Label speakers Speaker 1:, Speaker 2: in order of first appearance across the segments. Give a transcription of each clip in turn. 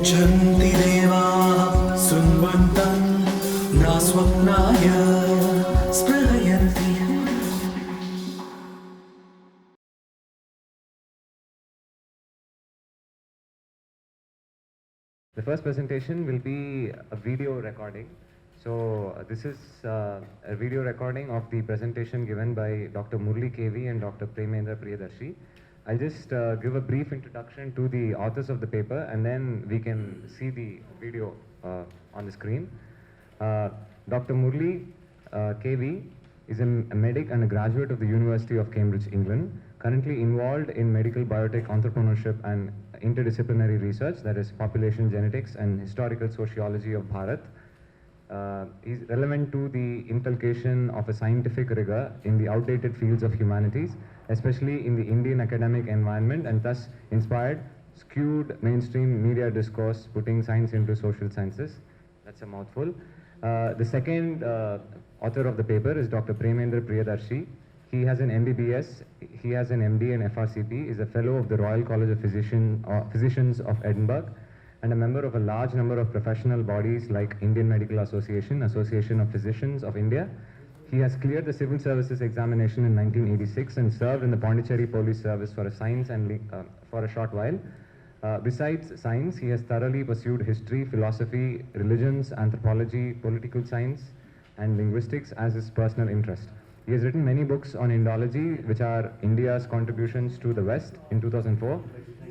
Speaker 1: यच्छन्ति देवाः सुन्वन्तं न स्वप्नाय स्पृहयन्ति.
Speaker 2: The first presentation will be a video recording. So this is a video recording of the presentation given by Dr. Murali KV and Dr. Premendra Priyadarshi. I'll just give a brief introduction to the authors of the paper, and then we can see the video on the screen. Dr. Murali KV is a medic and a graduate of the University of Cambridge, England, currently involved in medical biotech entrepreneurship and interdisciplinary research, that is population genetics and historical sociology of Bharat. Is relevant to the inculcation of a scientific rigor in the outdated fields of humanities, especially in the Indian academic environment, and thus inspired skewed mainstream media discourse putting science into social sciences. That's a mouthful. The second author of the paper is Dr. Premendra Priyadarshi. He has an MBBS, he has an MD and FRCP, is a fellow of the Royal College of Physicians of Edinburgh, and a member of a large number of professional bodies like Indian Medical Association, Association of Physicians of India. He has cleared the civil services examination in 1986 and served in the Pondicherry Police Service for a short while. Besides science, he has thoroughly pursued history, philosophy, religions, anthropology, political science, and linguistics as his personal interest. He has written many books on Indology, which are India's contributions to the West in 2004.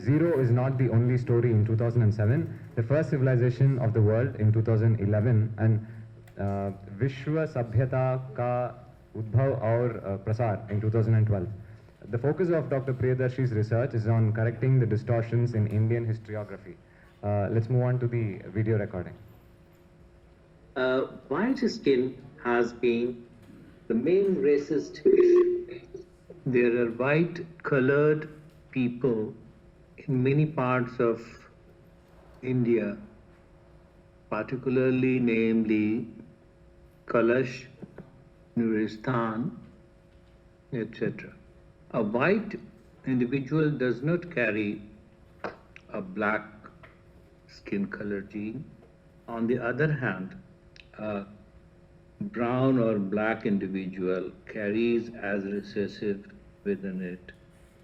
Speaker 2: Zero is not the only story in 2007, the first civilization of the world in 2011, and Vishwa Sabhyata Ka Udbhav Aur Prasar in 2012. The focus of Dr. Priyadarshi's research is on correcting the distortions in Indian historiography. Let's move on to the video recording.
Speaker 3: White skin has been the main racist issue. There are white-colored people in many parts of India, particularly namely Kalash, Nuristan, etc. A white individual does not carry a black skin color gene. On the other hand, a brown or black individual carries as recessive within it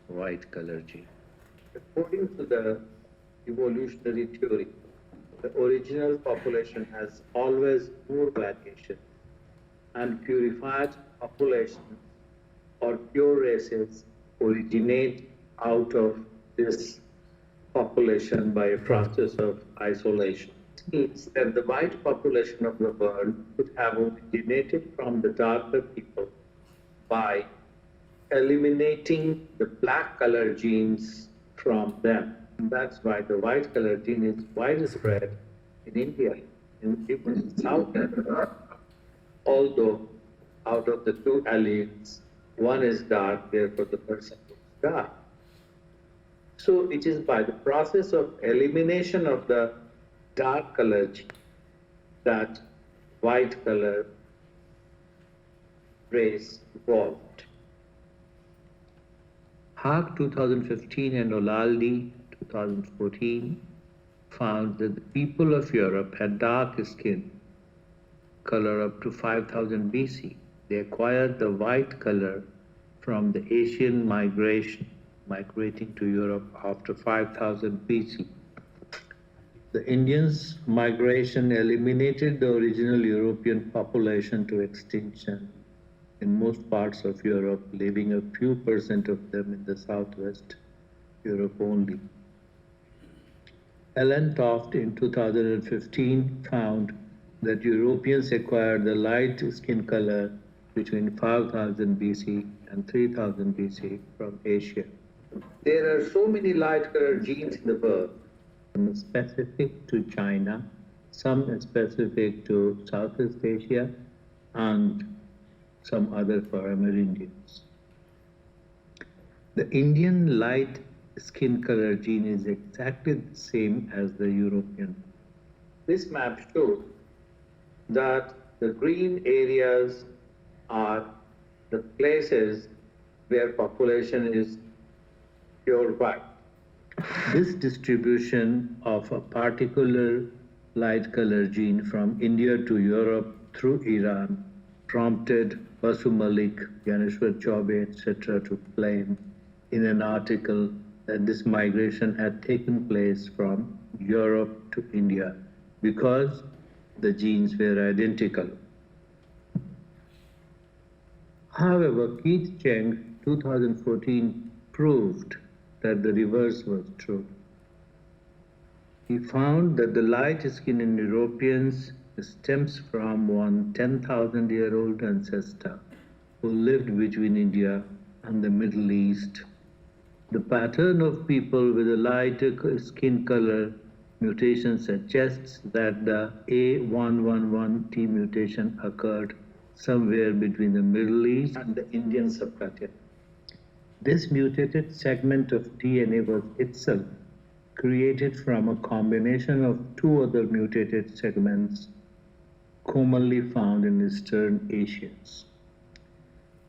Speaker 3: white color gene. According to the evolutionary theory, the original population has always more variation, and purified populations or pure races originate out of this population by a process of isolation. It means that the white population of the world could have originated from the darker people by eliminating the black color genes from them. And that's why the white color gene is widespread in India, even in South Africa. Although out of the two alleles, one is dark, therefore the person is dark. So it is by the process of elimination of the dark color gene that white color race evolved. Haag 2015 and Olaldi 2014 found that the people of Europe had dark skin color up to 5000 BC. They acquired the white color from the Asian migrating to Europe after 5000 BC. The Indians' migration eliminated the original European population to extinction in most parts of Europe, leaving a few percent of them in the southwest Europe only. Ellen Toft in 2015 found that Europeans acquired the light skin color between 5000 BC and 3000 BC from Asia. There are so many light colored genes in the world, some specific to China, some specific to Southeast Asia, and some other for Amerindians. The Indian light skin color gene is exactly the same as the European. This map shows that the green areas are the places where population is pure white. This distribution of a particular light color gene from India to Europe through Iran prompted Basu Malik, Yaneshwar Chaube, etc. to claim in an article that this migration had taken place from Europe to India because the genes were identical. However, Keith Cheng, 2014, proved that the reverse was true. He found that the light skin in Europeans stems from one 10,000-year-old ancestor who lived between India and the Middle East. The pattern of people with a lighter skin color mutation suggests that the A111T mutation occurred somewhere between the Middle East and the Indian subcontinent. This mutated segment of DNA was itself created from a combination of two other mutated segments commonly found in Eastern Asians.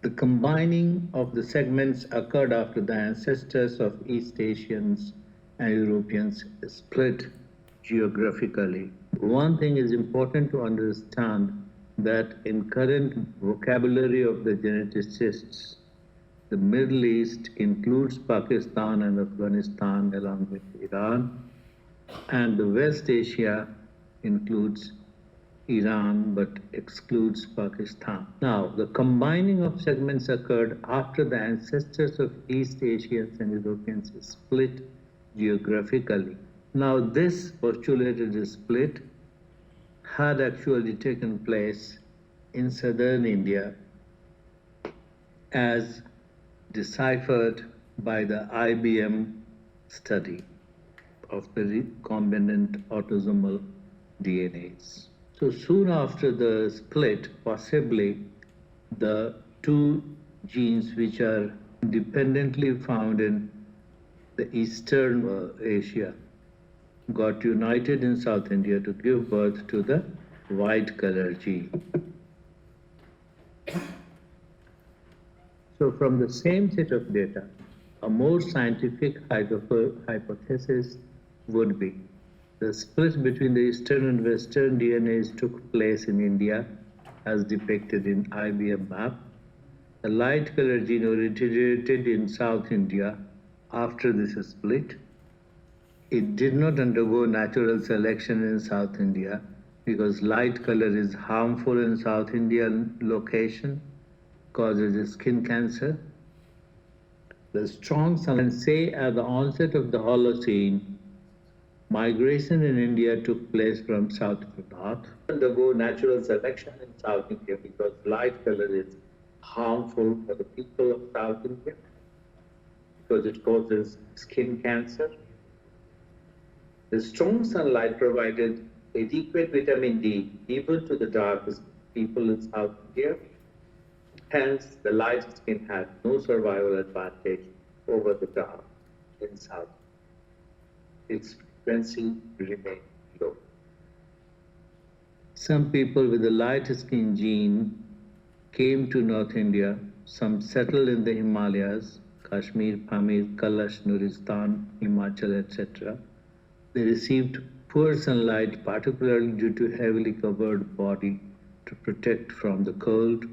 Speaker 3: The combining of the segments occurred after the ancestors of East Asians and Europeans split geographically. One thing is important to understand, that in current vocabulary of the geneticists, the Middle East includes Pakistan and Afghanistan along with Iran, and the West Asia includes Iran but excludes Pakistan. Now, the combining of segments occurred after the ancestors of East Asians and Europeans split geographically. Now, this postulated split had actually taken place in southern India as deciphered by the IBM study of the recombinant autosomal DNAs. So soon after the split, possibly the two genes which are independently found in the Eastern Asia got united in South India to give birth to the white color gene. So from the same set of data, a more scientific hypothesis would be the split between the Eastern and Western DNAs took place in India as depicted in IBM map. The light color gene originated in South India after this split. It did not undergo natural selection in South India because light color is harmful in South Indian location, causes skin cancer. The strong sun, say at the onset of the Holocene, migration in India took place from south to north. Undergo natural selection in South India because light color is harmful for the people of South India because it causes skin cancer. The strong sunlight provided adequate vitamin D even to the darkest people in South India. Hence, the light skin had no survival advantage over the dark in South. Its frequency remained low. Some people with a light skin gene came to North India. Some settled in the Himalayas, Kashmir, Pamir, Kalash, Nuristan, Himachal, etc. They received poor sunlight, particularly due to heavily covered body to protect from the cold.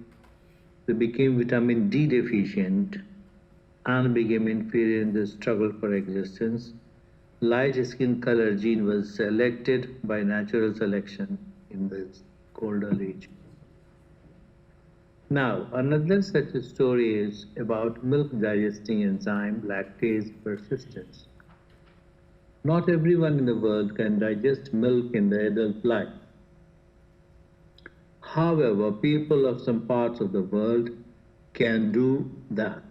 Speaker 3: They became vitamin D deficient and became inferior in the struggle for existence. Light skin color gene was selected by natural selection in this colder region. Now, another such story is about milk digesting enzyme lactase persistence. Not everyone in the world can digest milk in the adult life. However, people of some parts of the world can do that.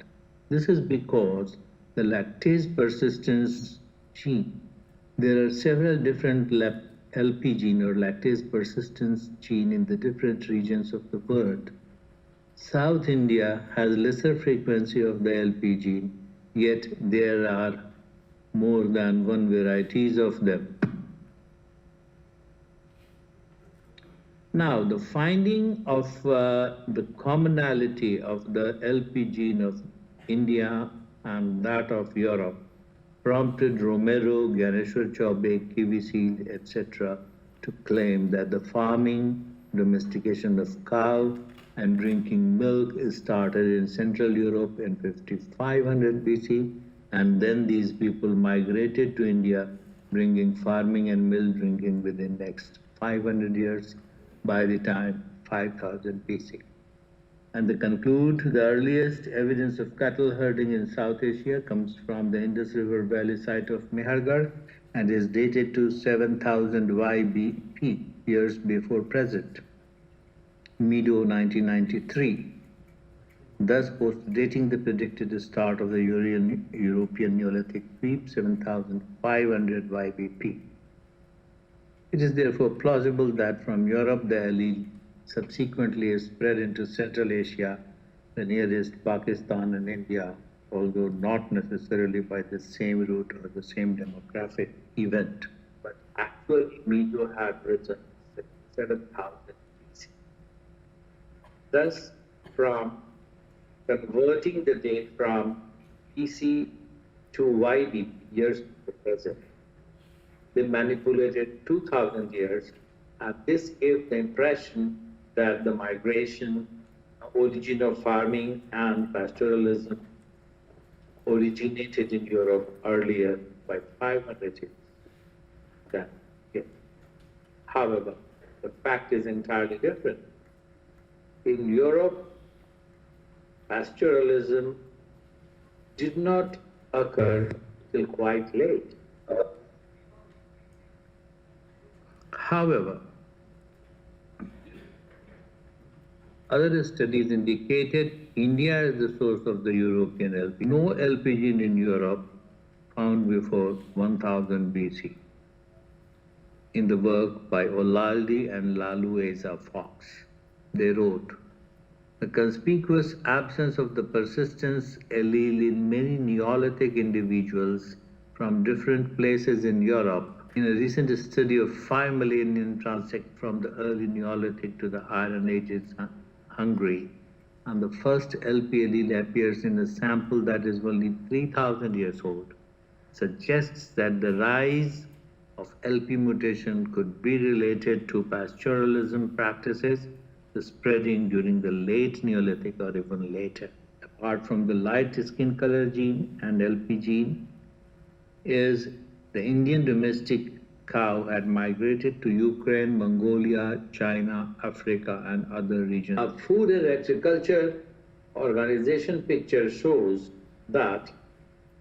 Speaker 3: This is because the lactase persistence gene, there are several different LP gene or lactase persistence gene in the different regions of the world. South India has lesser frequency of the LP gene, yet there are more than one varieties of them. Now, the finding of the commonality of the LP gene of India and that of Europe prompted Romero, Ganeshwar Chaube, Kivisil, etc. to claim that the farming, domestication of cow, and drinking milk is started in Central Europe in 5500 BC, and then these people migrated to India, bringing farming and milk drinking within next 500 years by the time 5000 BC. And they conclude the earliest evidence of cattle herding in South Asia comes from the Indus River Valley site of Mehergarh and is dated to 7000 YBP, years before present. Meadow 1993. Thus post-dating the predicted start of the European Neolithic sweep 7500 YBP. It is therefore plausible that from Europe the allele subsequently spread into Central Asia, the nearest Pakistan and India, although not necessarily by the same route or the same demographic event. But actually, Meadow had risen 7,000 BC. Thus, from converting the date from BC to YBP, years to the present, they manipulated 2,000 years, and this gave the impression that the migration, origin of farming and pastoralism originated in Europe earlier by 500 years than here. However, the fact is entirely different. In Europe, pastoralism did not occur till quite late. However, other studies indicated India is the source of the European LPG. No LPG in Europe found before 1000 BC. In the work by Olalde and Lalueza Fox, they wrote, the conspicuous absence of the persistence allele in many Neolithic individuals from different places in Europe. In a recent study of 5 millennium transect from the early Neolithic to the Iron Ages, Hungary, and the first LP allele appears in a sample that is only 3000 years old, suggests that the rise of LP mutation could be related to pastoralism practices, the spreading during the late Neolithic or even later. Apart from the light skin color gene and LP gene, is the Indian domestic cow had migrated to Ukraine, Mongolia, China, Africa, and other regions. A Food and Agriculture Organization picture shows that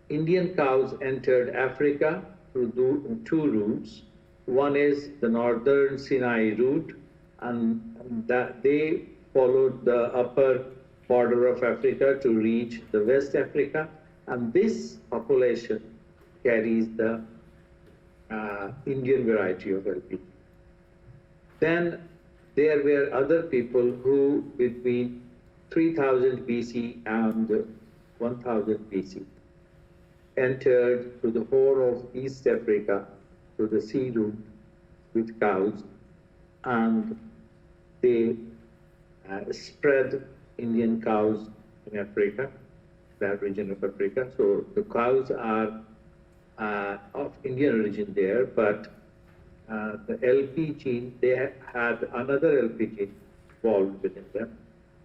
Speaker 3: Indian cows entered Africa through two routes. One is the northern Sinai route, and that they followed the upper border of Africa to reach the West Africa, and this population carries the Indian variety of LP. Then there were other people who between 3000 BC and 1000 BC entered through the whole of East Africa through the sea route with cows, and they spread Indian cows in Africa, that region of Africa. So the cows are of Indian origin there, but the LP gene, they had another LP gene involved within them.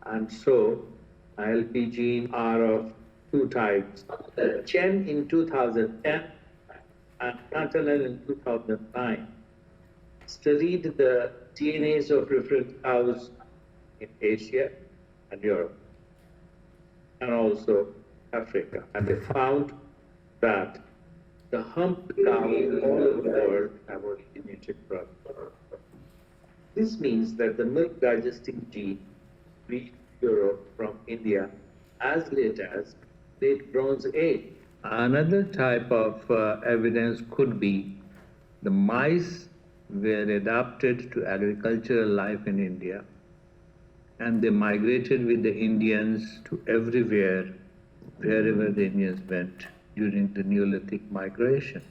Speaker 3: And so LP gene are of two types. Chen in 2010 and Cantanel in 2009 studied the DNAs of different cows in Asia and Europe, and also Africa. And they found that the humped cow all over the world have originated from Europe. This means that the milk digesting gene reached Europe from India as late as late Bronze Age. Another type of evidence could be the mice were adapted to agricultural life in India, and they migrated with the Indians to everywhere, wherever the Indians went during the Neolithic migration.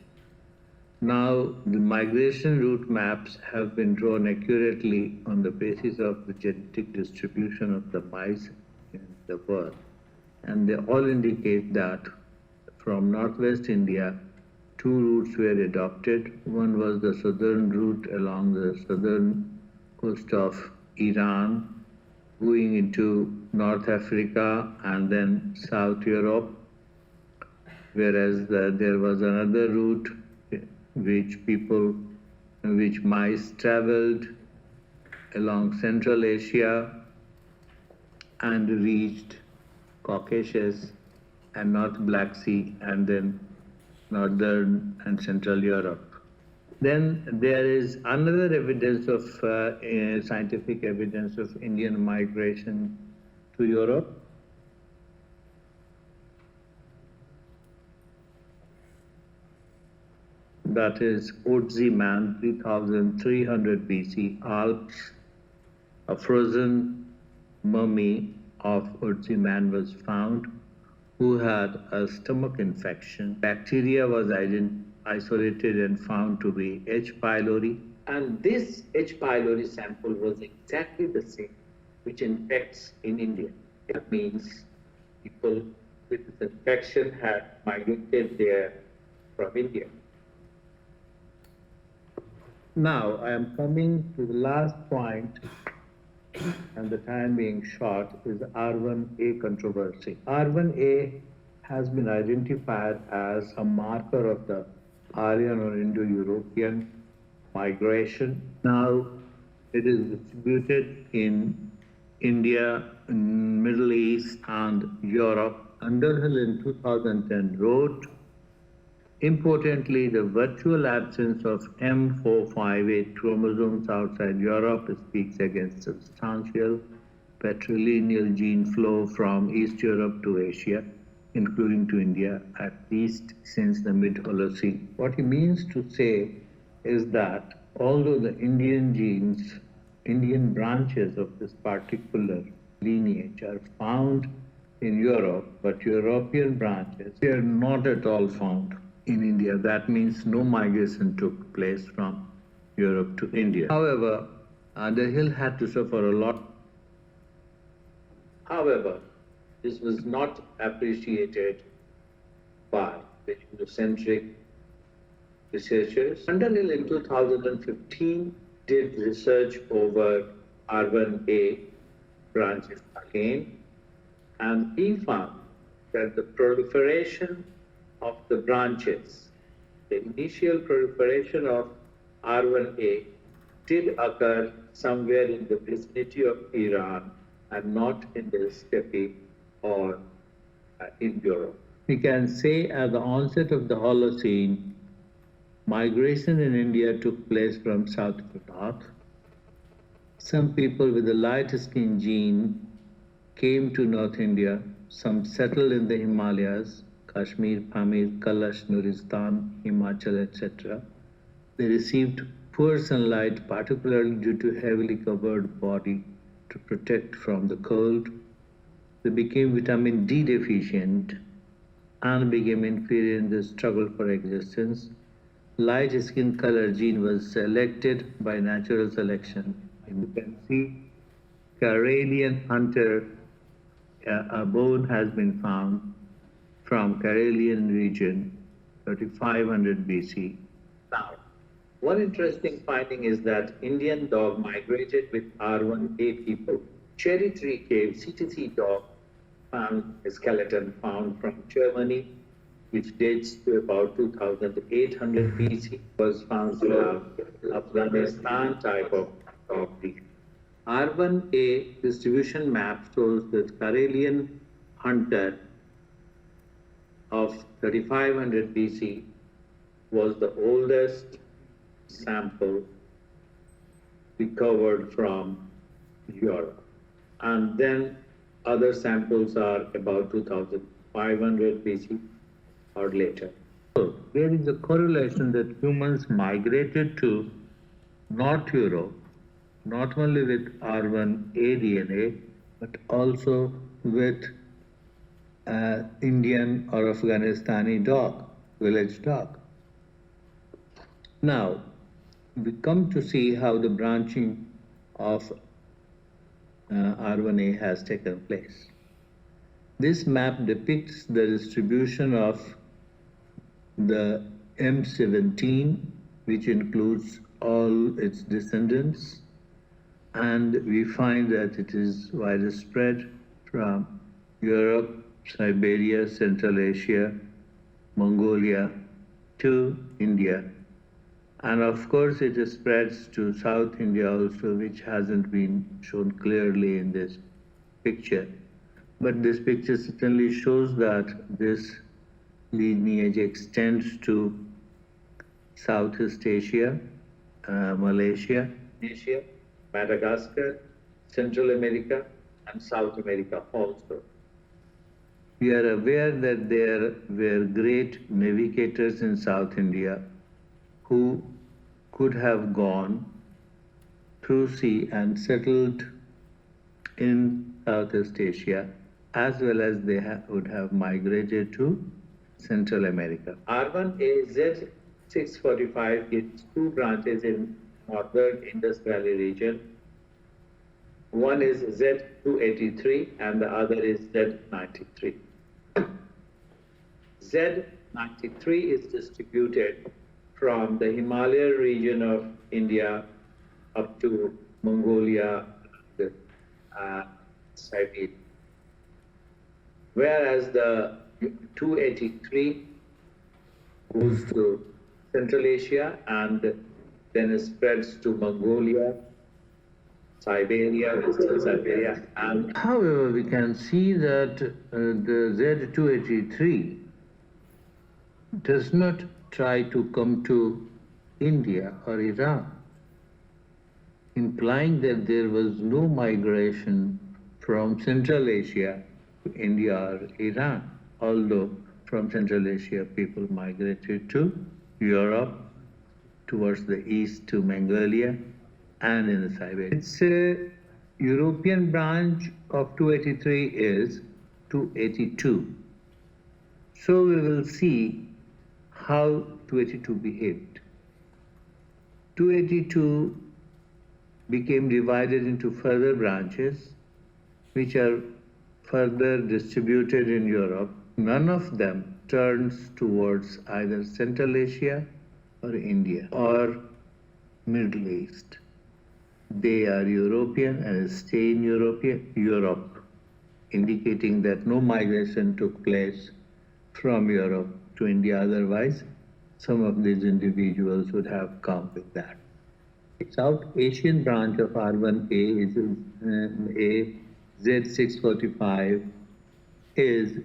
Speaker 3: Now, the migration route maps have been drawn accurately on the basis of the genetic distribution of the mice in the world, and they all indicate that from northwest India, two routes were adopted. One was the southern route along the southern coast of Iran, going into North Africa and then South Europe, whereas there was another route which mice traveled along Central Asia and reached Caucasus and North Black Sea and then Northern and Central Europe. Then there is another evidence of scientific evidence of Indian migration to Europe. That is Otzi man, 3300 BC, Alps. A frozen mummy of Otzi man was found who had a stomach infection. Bacteria was isolated and found to be H. pylori. And this H. pylori sample was exactly the same which infects in India. That means people with this infection had migrated there from India. Now I am coming to the last point, and the time being short, is R1A controversy. R1A has been identified as a marker of the Aryan or Indo-European migration. Now it is distributed in India, Middle East and Europe. Underhill in 2010 wrote, importantly, the virtual absence of M458 chromosomes outside Europe speaks against substantial patrilineal gene flow from East Europe to Asia, including to India, at least since the mid-Holocene. What he means to say is that although the Indian genes, Indian branches of this particular lineage are found in Europe, but European branches, they are not at all found in India. That means no migration took place from Europe to India. However, Underhill had to suffer a lot. However, this was not appreciated by the Eurocentric researchers. Underhill in 2015 did research over R1A branches again, and he found that the proliferation of the branches, the initial proliferation of R1A did occur somewhere in the vicinity of Iran and not in the steppe or in Europe. We can say at the onset of the Holocene, migration in India took place from south to north. Some people with a light skin gene came to North India, some settled in the Himalayas, Kashmir, Pamir, Kalash, Nuristan, Himachal, etc. They received poor sunlight, particularly due to heavily covered body to protect from the cold. They became vitamin D deficient and became inferior in the struggle for existence. Light skin color gene was selected by natural selection. And you can see Karelian hunter, a bone has been found from Karelian region, 3500 BC. Now, one interesting finding is that Indian dog migrated with R1A people. Cherry Tree Cave CTC dog found a skeleton found from Germany, which dates to about 2800 BC, was found in Afghanistan type of dog breed. R1A distribution map shows that Karelian hunter of 3500 BC was the oldest sample recovered from Europe. And then other samples are about 2500 BC or later. So there is a correlation that humans migrated to North Europe, not only with R1A DNA, but also with Indian or Afghanistani dog, village dog. Now, we come to see how the branching of R1A has taken place. This map depicts the distribution of the M17, which includes all its descendants, and we find that it is widespread from Europe, Siberia, Central Asia, Mongolia to India. And of course, it spreads to South India also, which hasn't been shown clearly in this picture. But this picture certainly shows that this lineage extends to Southeast Asia, Malaysia, Asia, Madagascar, Central America, and South America also. We are aware that there were great navigators in South India who could have gone through sea and settled in Southeast Asia, as well as they would have migrated to Central America. R1A Z645 gets two branches in northern Indus Valley region. One is Z283 and the other is Z93. Z93 is distributed from the Himalayan region of India up to Mongolia and Siberia. Whereas the 283 goes to Central Asia and then spreads to Mongolia, Siberia, Western Siberia. And however, we can see that the Z283 does not try to come to India or Iran, implying that there was no migration from Central Asia to India or Iran, although from Central Asia people migrated to Europe, towards the east to Mongolia, and in the Siberia. Its European branch of 283 is 282. So we will see how 282 behaved. 282 became divided into further branches, which are further distributed in Europe. None of them turns towards either Central Asia or India or Middle East. They are European and stay in Europe, indicating that no migration took place from Europe to India. Otherwise, some of these individuals would have come with that. The South Asian branch of R1A is a Z645 is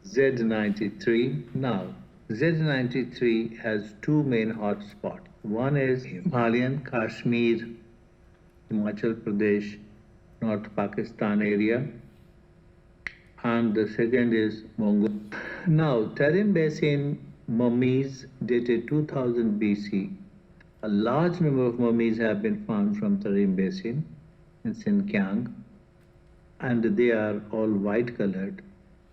Speaker 3: Z93. Now, Z93 has two main hotspots. One is Himalayan, Kashmir, Himachal Pradesh, North Pakistan area, and the second is Mongolia. Now, Tarim Basin mummies dated 2000 BC. A large number of mummies have been found from Tarim Basin in Xinjiang, and they are all white colored,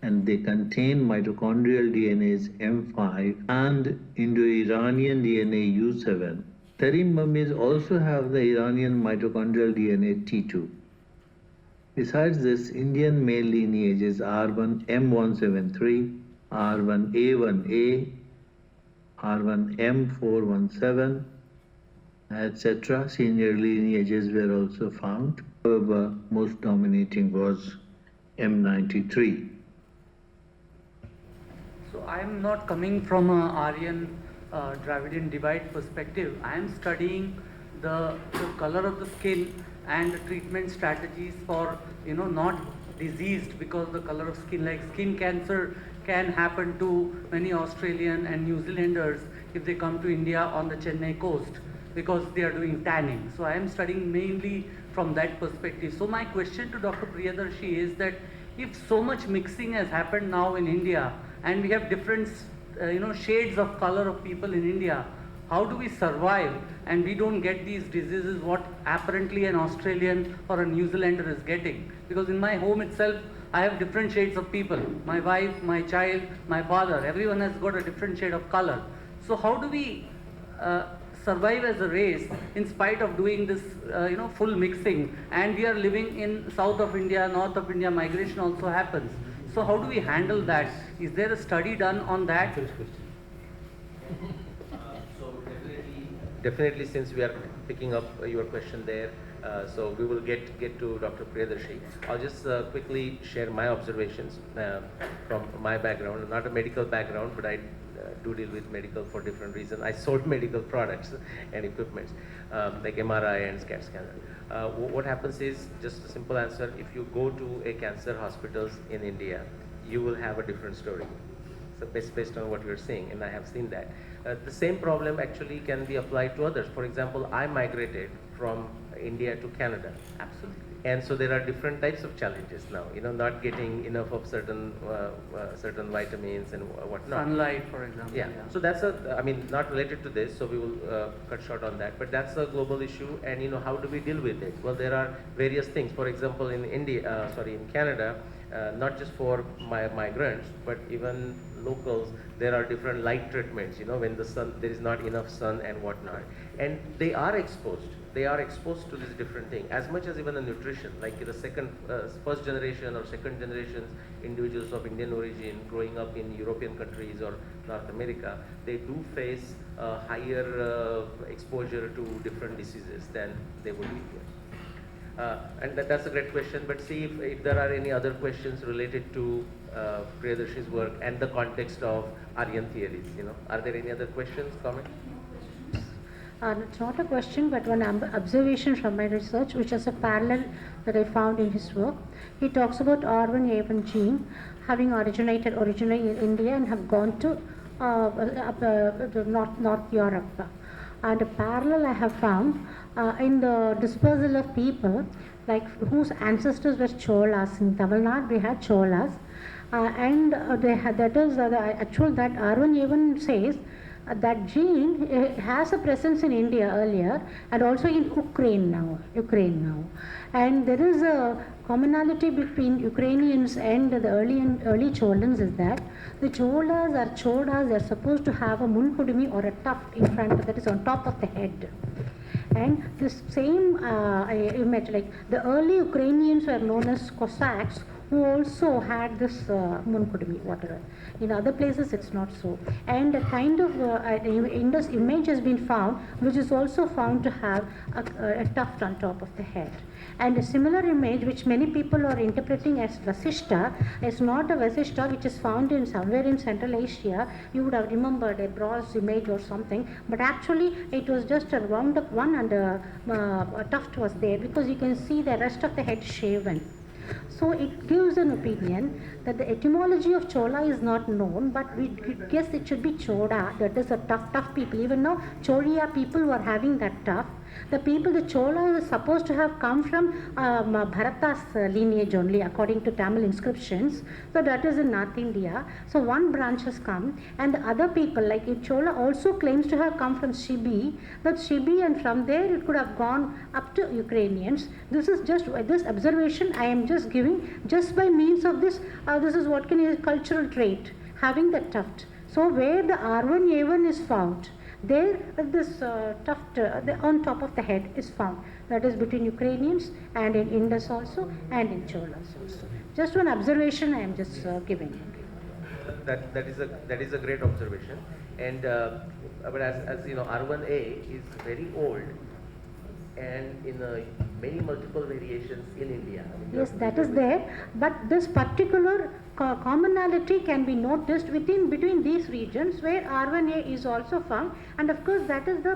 Speaker 3: and they contain mitochondrial DNAs M5 and Indo-Iranian DNA U7. Tarim mummies also have the Iranian mitochondrial DNA T2. Besides this, Indian male lineages R1M173, R1A1A, R1M417, etc. Senior lineages were also found. However, most dominating was M93.
Speaker 4: So I am not coming from a Aryan Dravidian divide perspective. I am studying the color of the skin and the treatment strategies for not diseased because the color of skin, like skin cancer can happen to many Australian and New Zealanders if they come to India on the Chennai coast because they are doing tanning. So I am studying mainly from that perspective. So my question to Dr. Priyadarshi is that if so much mixing has happened now in India and we have different shades of color of people in India, how do we survive and we don't get these diseases what apparently an Australian or a New Zealander is getting? Because in my home itself, I have different shades of people. My wife, my child, my father, everyone has got a different shade of color. So how do we survive as a race in spite of doing this full mixing? And we are living in south of India, north of India, migration also happens. So how do we handle that? Is there a study done on that?
Speaker 5: definitely, since we are picking up your question there, so we will get to Dr. Priyadarshi. I'll just quickly share my observations from my background, not a medical background, but I do deal with medical for different reasons. I sold medical products and equipment like MRI and CAT scanner. What happens is, just a simple answer, if you go to a cancer hospitals in India, you will have a different story. So based on what we're seeing, and I have seen that. The same problem actually can be applied to others. For example, I migrated from India to Canada.
Speaker 4: Absolutely.
Speaker 5: And so there are different types of challenges now, not getting enough of certain vitamins and whatnot.
Speaker 4: Sunlight, for example.
Speaker 5: Yeah. So that's not related to this, so we will cut short on that. But that's a global issue, and how do we deal with it? Well, there are various things. For example, in Canada, not just for migrants, but even locals, there are different light treatments, when there is not enough sun and whatnot. And they are exposed to this different thing, as much as even the nutrition, like the first generation or second generation individuals of Indian origin growing up in European countries or North America, they do face higher exposure to different diseases than they would be here. And that's a great question, but see if there are any other questions related to Priyadarshi's work and the context of Aryan theories. Are there any other questions, comments?
Speaker 6: It's not a question, but one observation from my research, which is a parallel that I found in his work. He talks about R1A1 gene having originated originally in India and have gone to North Europe. And a parallel I have found in the dispersal of people, like whose ancestors were Cholas. In Tamil Nadu, we had Cholas, and that R1A1 says that gene has a presence in India earlier and also in Ukraine now. And there is a commonality between Ukrainians and the early Cholans is that the Cholas or Chodas are supposed to have a munkudumi or a tuft in front, that is on top of the head. And this same image, like the early Ukrainians were known as Cossacks, who also had this munkudumi, whatever. In other places, it's not so. And a kind of Indus image has been found, which is also found to have a tuft on top of the head. And a similar image, which many people are interpreting as Vasishta, is not a Vasishta which is found in somewhere in Central Asia. You would have remembered a bronze image or something, but actually it was just a round up one and a tuft was there, because you can see the rest of the head shaven. So it gives an opinion that the etymology of Chola is not known, but we guess it should be Choda, that is a tough people. Even now, Choria people were having that tuft. The Chola is supposed to have come from Bharata's lineage only, according to Tamil inscriptions. So that is in North India. So one branch has come, and the other people, like Chola, also claims to have come from Shibi. And from there it could have gone up to Ukrainians. This is just this observation I am just giving, just by means of this. This is what can be a cultural trait, having the tuft. So where the R1A1 is found, there this tuft on top of the head is found. That is between Ukrainians and in Indus also, and in Cholas also. Just one observation I am just giving.
Speaker 5: That is a great observation, and but as you know, R1A is very old, and in many multiple variations in India.
Speaker 6: Yes, that is there, but this particular commonality can be noticed between these regions where R1A is also found, and of course that is the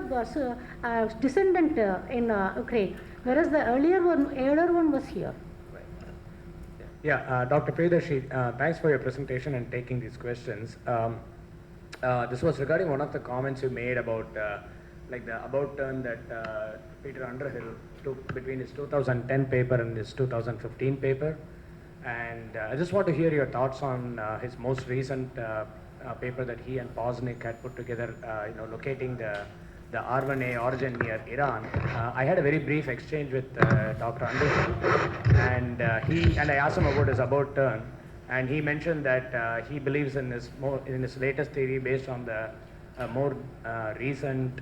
Speaker 6: descendant in Ukraine, whereas the earlier one was here.
Speaker 7: Yeah, Dr. Priyadarshi, thanks for your presentation and taking these questions. This was regarding one of the comments you made about like the about turn that Peter Underhill took between his 2010 paper and his 2015 paper. And I just want to hear your thoughts on his most recent paper that he and Poznik had put together, locating the R1A origin near Iran. I had a very brief exchange with Dr. Underhill, and I asked him about his about turn, and he mentioned that he believes in his latest theory based on the more recent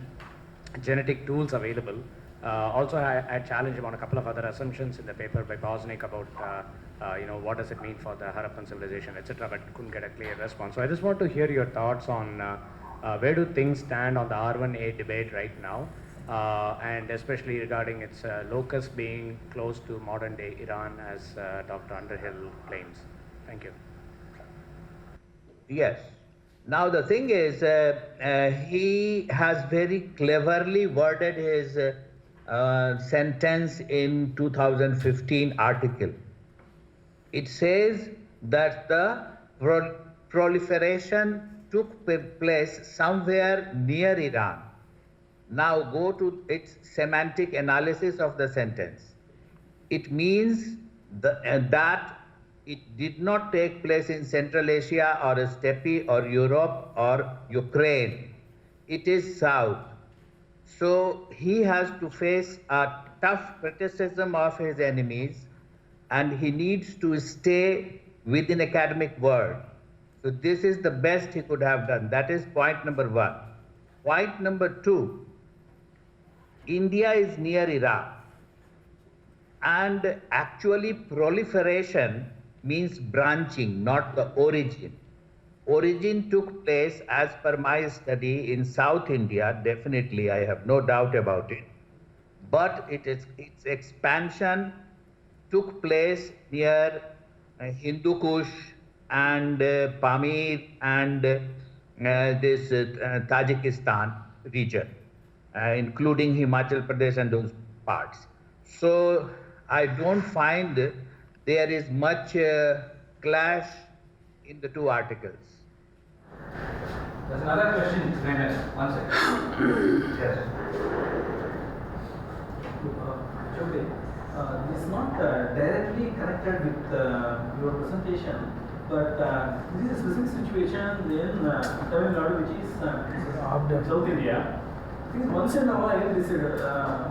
Speaker 7: genetic tools available. Also, I challenged him on a couple of other assumptions in the paper by Poznik about what does it mean for the Harappan civilization, etc., but couldn't get a clear response. So I just want to hear your thoughts on Where do things stand on the R1A debate right now, and especially regarding its locus being close to modern day Iran, as Dr. Underhill claims? Thank you.
Speaker 3: Yes. Now the thing is, he has very cleverly worded his sentence in 2015 article. It says that the proliferation took place somewhere near Iran. Now go to its semantic analysis of the sentence. It means that it did not take place in Central Asia or Steppe or Europe or Ukraine. It is South. So he has to face a tough criticism of his enemies, and he needs to stay within academic world. So this is the best he could have done. That is point number one. Point number two, India is near Iraq. And actually proliferation means branching, not the origin. Origin took place, as per my study, in South India, definitely, I have no doubt about it. But its expansion took place near Hindu Kush and Pamir and this Tajikistan region, including Himachal Pradesh and those parts. So I don't find there is much clash in the two articles.
Speaker 8: There's another question, Premendra. One second. Yes.
Speaker 9: Okay. This is not directly connected with your presentation, but this is a specific situation in Tamil Nadu, which is South India. I think once in a while this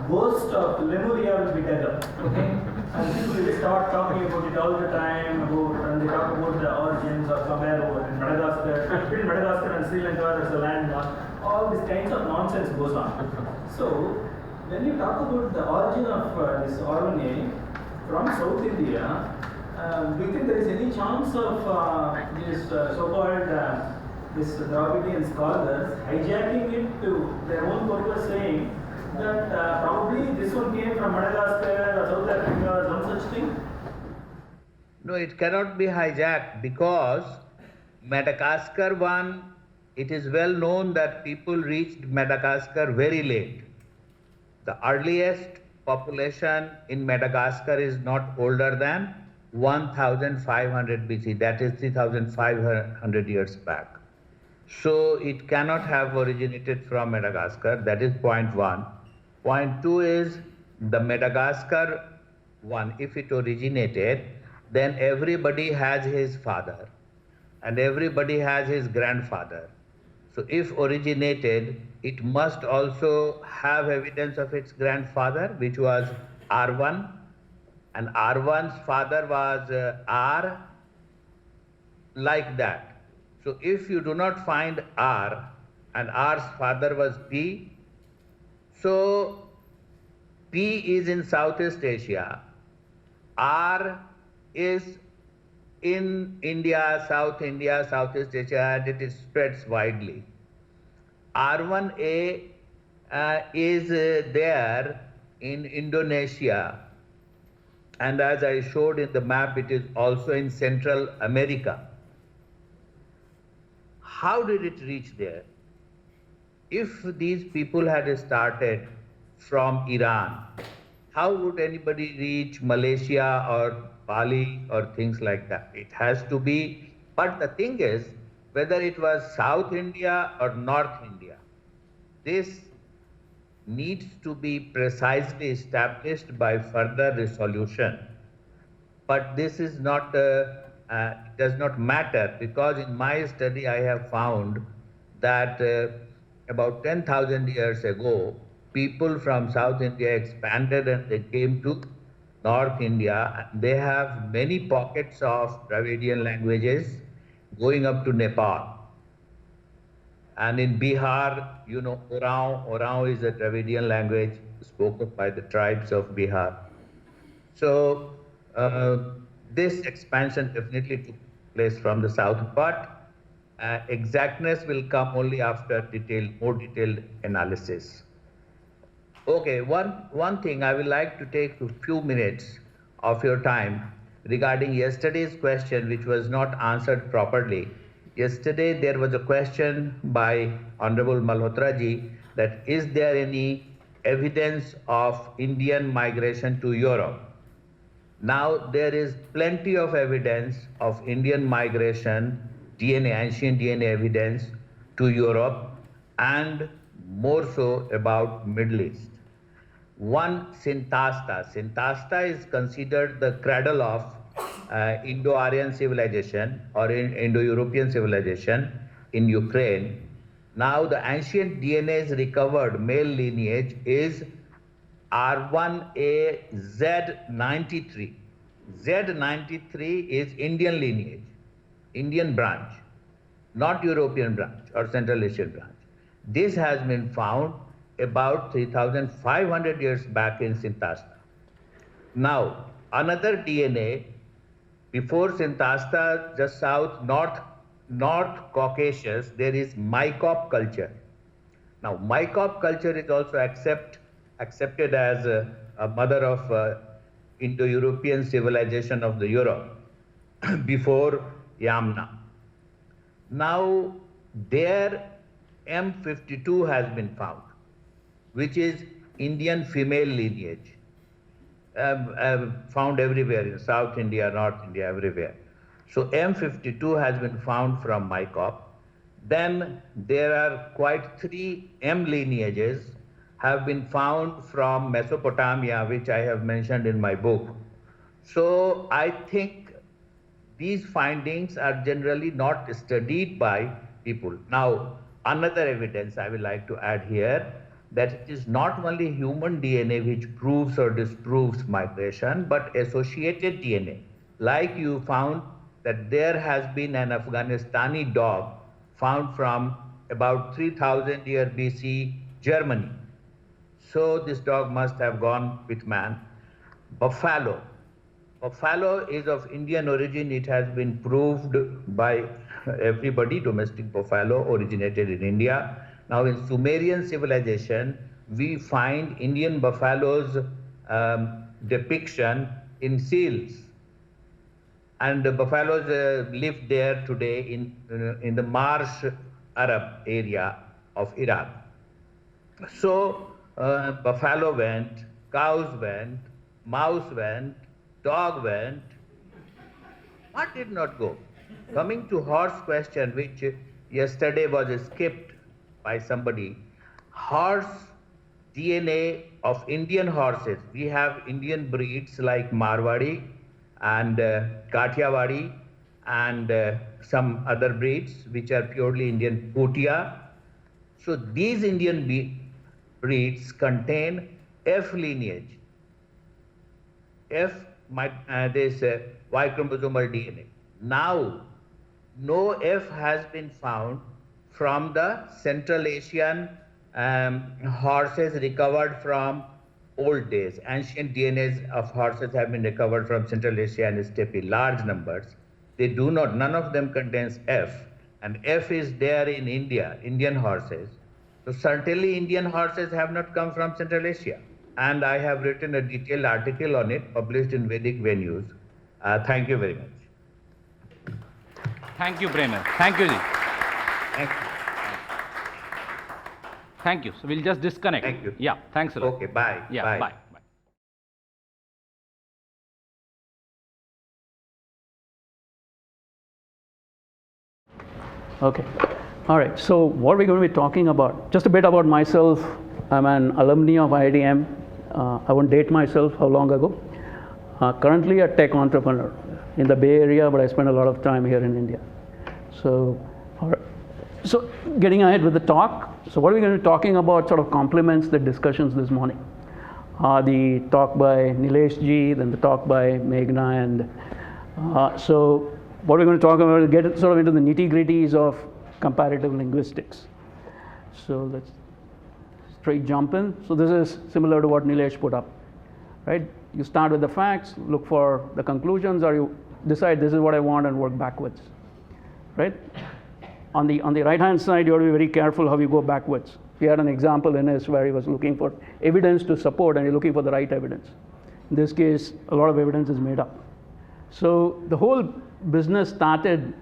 Speaker 9: burst of Lemuria will be developed. Okay? And people will start talking about it all the time, and they talk about the origins of somewhere over in Madagascar. Between Madagascar and Sri Lanka, there's a land, all these kinds of nonsense goes on. So, when you talk about the origin of this RNA from South India, do you think there is any chance of this so-called this Dravidian scholars hijacking it to their own purpose, saying that probably this one came from Madagascar or South Africa or some such thing?
Speaker 3: No, it cannot be hijacked, because Madagascar one, it is well known that people reached Madagascar very late. The earliest population in Madagascar is not older than 1500 BC, that is 3500 years back. So it cannot have originated from Madagascar. That is point one. Point two is the Madagascar one, if it originated, then everybody has his father and everybody has his grandfather. So if originated, it must also have evidence of its grandfather, which was R1, and R1's father was R, like that. So if you do not find R, and R's father was P, so P is in Southeast Asia, R is in India, Southeast Asia, and it is spreads widely. R1A is there in Indonesia, and as I showed in the map, it is also in Central America. How did it reach there? If these people had started from Iran, how would anybody reach Malaysia or Bali or things like that? It has to be, but the thing is, whether it was South India or North India, this needs to be precisely established by further resolution. But this is not, does not matter, because in my study I have found that about 10,000 years ago, people from South India expanded and they came to North India. They have many pockets of Dravidian languages going up to Nepal. And in Bihar, you know, Oraon is a Dravidian language spoken by the tribes of Bihar. So this expansion definitely took place from the south, but Exactness will come only after more detailed analysis. Okay, one thing I would like to take a few minutes of your time regarding yesterday's question, which was not answered properly. Yesterday there was a question by Honorable Malhotra ji that is there any evidence of Indian migration to Europe? Now there is plenty of evidence of Indian migration, DNA, ancient DNA evidence to Europe and more so about Middle East. One, Sintasta. Sintasta is considered the cradle of Indo-Aryan civilization or Indo-European civilization in Ukraine. Now the ancient DNA's recovered male lineage is R1A Z93. Z93 is Indian lineage, Indian branch, not European branch or Central Asian branch. This has been found about 3,500 years back in Sintasta. Now, another DNA before Sintasta, just south, North Caucasus, there is Mycop culture. Now, Mycop culture is also accepted as a mother of Indo-European civilization of the Europe before Yamna. Now, there M52 has been found, which is Indian female lineage, found everywhere in South India, North India, everywhere. So M52 has been found from Mycop. Then there are quite 3 M lineages have been found from Mesopotamia, which I have mentioned in my book. So I think these findings are generally not studied by people. Now, another evidence I would like to add here, that it is not only human DNA which proves or disproves migration, but associated DNA. Like you found that there has been an Afghanistani dog found from about 3000 year BC Germany. So this dog must have gone with man. Buffalo. Buffalo is of Indian origin. It has been proved by everybody. Domestic buffalo originated in India. Now in Sumerian civilization, we find Indian buffaloes depiction in seals. And the buffaloes live there today in the marsh Arab area of Iraq. So buffalo went, cows went, mouse went, dog went. What did not go? Coming to horse question, which yesterday was skipped by somebody, horse DNA of Indian horses. We have Indian breeds like Marwadi and Kathiawadi and some other breeds which are purely Indian, Putia. So these Indian breeds contain F lineage. F, this Y chromosomal DNA. Now, no F has been found from the Central Asian horses recovered from old days. Ancient DNAs of horses have been recovered from Central Asia and steppe, large numbers. They do not, none of them contains F. And F is there in India, Indian horses. So certainly Indian horses have not come from Central Asia. And I have written a detailed article on it, published in Vedic venues. Thank you very much.
Speaker 10: Thank you, Premendra. Thank you, Ji.
Speaker 3: Thank you.
Speaker 10: Thank you. So we'll just disconnect.
Speaker 3: Thank you.
Speaker 10: Yeah, thanks a lot.
Speaker 3: Okay, bye.
Speaker 10: Yeah,
Speaker 3: Bye.
Speaker 10: bye.
Speaker 11: Okay. All right. So what we're going to be talking about, just a bit about myself. I'm an alumni of IITM. I won't date myself how long ago. Currently a tech entrepreneur in the Bay Area, but I spend a lot of time here in India. So getting ahead with the talk. So what are we going to be talking about sort of complements the discussions this morning. The talk by Nilesh Ji, then the talk by Meghna, and so what we're going to talk about is get sort of into the nitty-gritties of comparative linguistics. So let's straight jump in. So this is similar to what Nilesh put up, right? You start with the facts, look for the conclusions, or you decide this is what I want and work backwards, right? on the right-hand side, you have to be very careful how you go backwards. He had an example in his where he was looking for evidence to support, and you're looking for the right evidence. In this case, a lot of evidence is made up. So the whole business started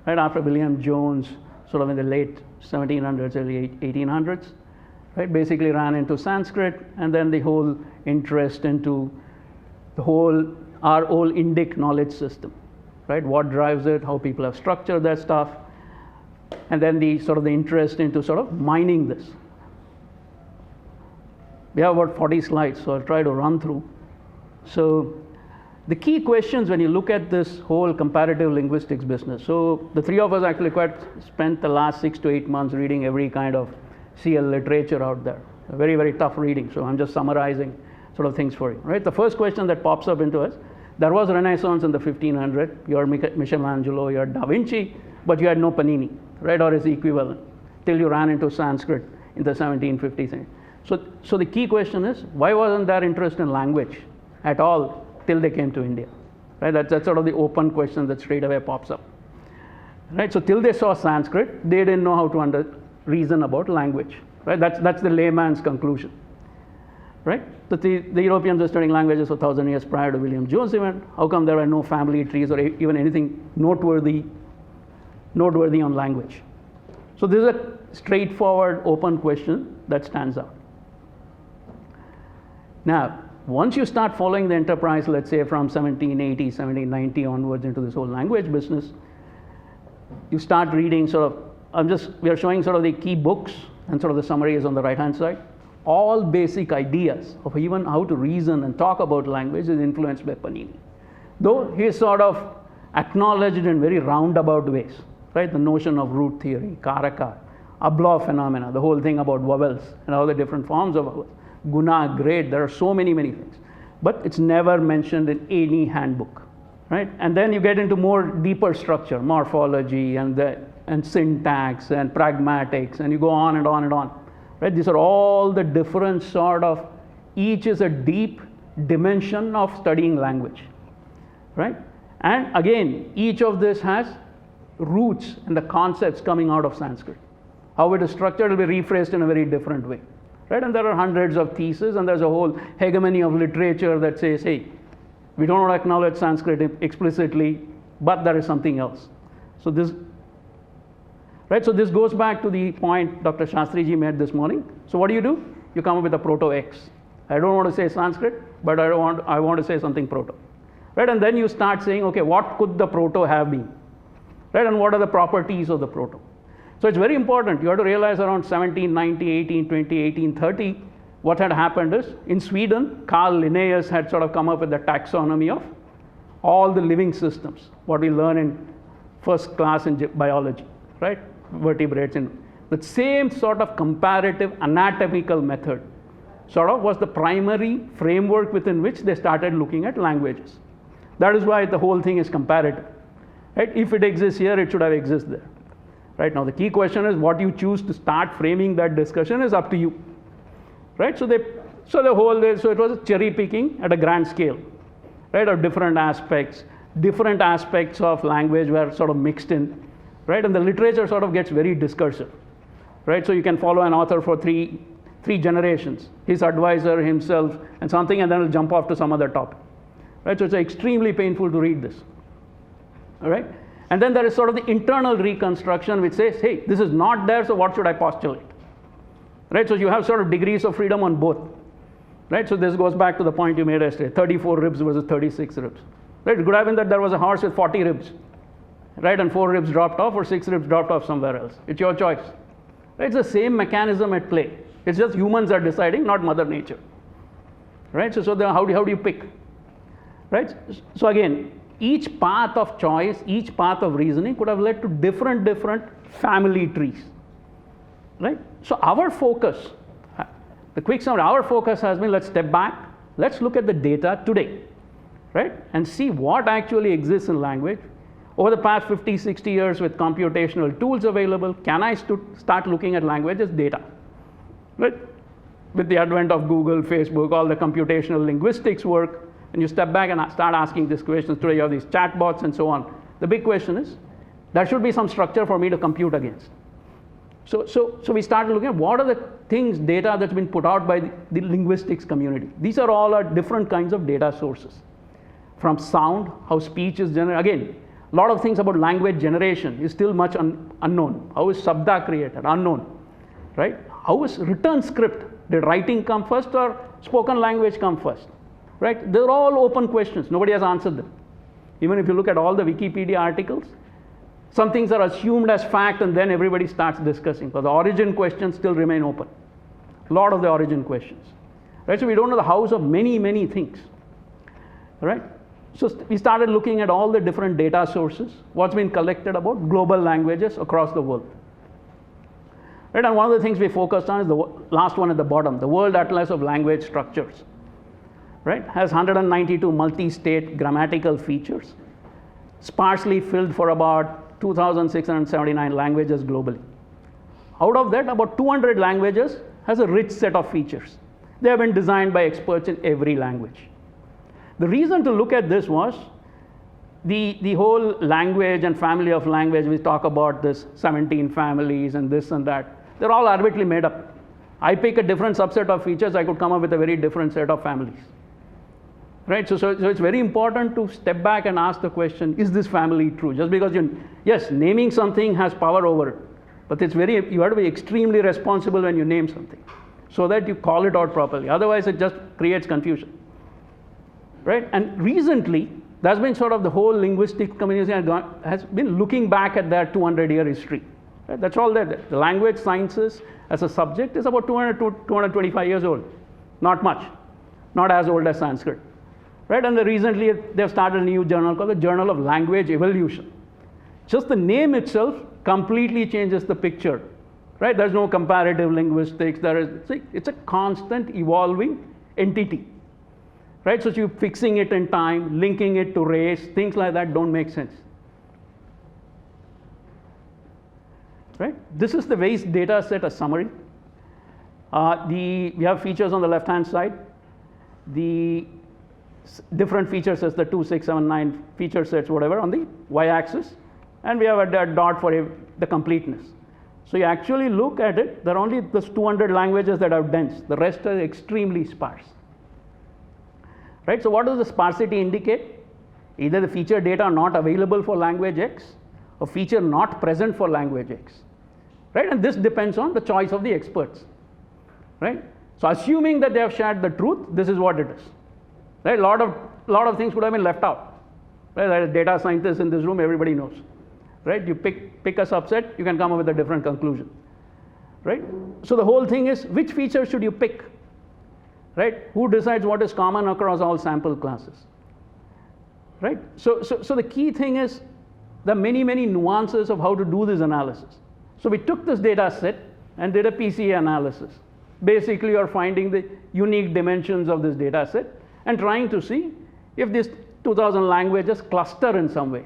Speaker 11: right after William Jones, sort of in the late 1700s, early 1800s, right? Basically ran into Sanskrit, and then the whole interest into our whole Indic knowledge system, right? What drives it, how people have structured their stuff, and then the interest into sort of mining this. We have about 40 slides, so I'll try to run through. So the key questions when you look at this whole comparative linguistics business. So the three of us actually spent the last 6 to 8 months reading every kind of CL literature out there. Very, very tough reading. So I'm just summarizing sort of things for you, right? The first question that pops up into us, there was Renaissance in the 1500s. You had Michelangelo, you had Da Vinci, but you had no Panini, right? Or its equivalent, till you ran into Sanskrit in the 1750s. So the key question is, why wasn't there interest in language at all till they came to India, right? That's sort of the open question that straight away pops up, right? So till they saw Sanskrit, they didn't know how to reason about language, right? That's the layman's conclusion, right? So the Europeans were studying languages for 1,000 years prior to William Jones event. How come there were no family trees or even anything noteworthy on language? So this is a straightforward, open question that stands out. Now, once you start following the enterprise, let's say from 1780, 1790 onwards into this whole language business, you start reading we are showing sort of the key books, and sort of the summary is on the right-hand side. All basic ideas of even how to reason and talk about language is influenced by Panini. Though he is sort of acknowledged in very roundabout ways, right? The notion of root theory, Karaka, Ablaw phenomena, the whole thing about vowels and all the different forms of vowels. Guna, grade, there are so many things. But it's never mentioned in any handbook, right? And then you get into more deeper structure, morphology and syntax and pragmatics, and you go on and on and on, right? These are all the different each is a deep dimension of studying language, right? And again, each of this has roots and the concepts coming out of Sanskrit. How it is structured will be rephrased in a very different way. Right? And there are hundreds of theses, and there's a whole hegemony of literature that says, hey, we don't want to acknowledge Sanskrit explicitly, but there is something else. So this goes back to the point Dr. Shastriji made this morning. So what do? You come up with a Proto-X. I don't want to say Sanskrit, but I want to say something Proto. Right? And then you start saying, okay, what could the Proto have been? Right? And what are the properties of the Proto? So it's very important. You have to realize around 1790, 1820, 1830, what had happened is, in Sweden, Carl Linnaeus had sort of come up with the taxonomy of all the living systems, what we learn in first class in biology, right? Vertebrates. And the same sort of comparative anatomical method was the primary framework within which they started looking at languages. That is why the whole thing is comparative, right? If it exists here, it should have existed there. Right? Now the key question is, what you choose to start framing that discussion is up to you, right? So it was cherry picking at a grand scale, right? Of different aspects of language were sort of mixed in, right? And the literature sort of gets very discursive, right? So you can follow an author for three generations, his advisor, himself, and something, and then it'll jump off to some other topic, right? So it's extremely painful to read this, all right? And then there is sort of the internal reconstruction which says, hey, this is not there, so what should I postulate? Right? So you have sort of degrees of freedom on both. Right? So this goes back to the point you made yesterday, 34 ribs versus 36 ribs. Right? It could have been that there was a horse with 40 ribs, right? And 4 ribs dropped off or 6 ribs dropped off somewhere else. It's your choice. Right? It's the same mechanism at play. It's just humans are deciding, not Mother Nature. Right? So how do you pick? Right? So again, each path of choice, each path of reasoning could have led to different family trees, right? So our focus, the quick summary, our focus has been, let's step back, let's look at the data today, right? And see what actually exists in language. Over the past 50, 60 years with computational tools available, can I start looking at language as data, right? With the advent of Google, Facebook, all the computational linguistics work, and you step back and start asking these questions. Today you have these chatbots and so on. The big question is, There should be some structure for me to compute against. So we started looking at what are the things, data that's been put out by the linguistics community. These are all our different kinds of data sources. From sound, how speech is generated. Again, a lot of things about language generation is still much unknown. How is Shabda created? Unknown, right? How is written script? Did writing come first or spoken language come first, right? They're all open questions. Nobody has answered them. Even if you look at all the Wikipedia articles, some things are assumed as fact and then everybody starts discussing. But the origin questions still remain open. A lot of the origin questions, right? So we don't know the hows of many, many things, right? So we started looking at all the different data sources, what's been collected about global languages across the world. Right? And one of the things we focused on is the last one at the bottom, the World Atlas of Language Structures. Right? Has 192 multi-state grammatical features, sparsely filled for about 2,679 languages globally. Out of that, about 200 languages has a rich set of features. They have been designed by experts in every language. The reason to look at this was the whole language and family of language. We talk about this 17 families and this and that. They're all arbitrarily made up. I pick a different subset of features, I could come up with a very different set of families. Right? So it's very important to step back and ask the question, is this family true? Just because yes, naming something has power over it, but you have to be extremely responsible when you name something so that you call it out properly. Otherwise, it just creates confusion. Right? And recently, there's been sort of the whole linguistic community has been looking back at their 200-year history. Right? That's all that. The language sciences as a subject is about 200 to 225 years old. Not much. Not as old as Sanskrit. Right? And recently, they've started a new journal called the Journal of Language Evolution. Just the name itself completely changes the picture. Right? There's no comparative linguistics. It's a constant evolving entity. Right? So you're fixing it in time, linking it to race, things like that don't make sense. Right? This is the WAIS data set, a summary. We have features on the left-hand side. The different feature sets, the 2, 6, 7, 9 feature sets, whatever, on the y-axis. And we have a dot for the completeness. So you actually look at it, there are only those 200 languages that are dense. The rest are extremely sparse. Right? So what does the sparsity indicate? Either the feature data are not available for language X or feature not present for language X. Right? And this depends on the choice of the experts. Right? So assuming that they have shared the truth, this is what it is. Right? A lot of things could have been left out. Right? There are data scientists in this room, everybody knows. Right? You pick a subset, you can come up with a different conclusion. Right? So the whole thing is, which feature should you pick? Right? Who decides what is common across all sample classes? Right? So the key thing is there are many, many nuances of how to do this analysis. So we took this data set and did a PCA analysis. Basically, you're finding the unique dimensions of this data set and trying to see if these 2,000 languages cluster in some way.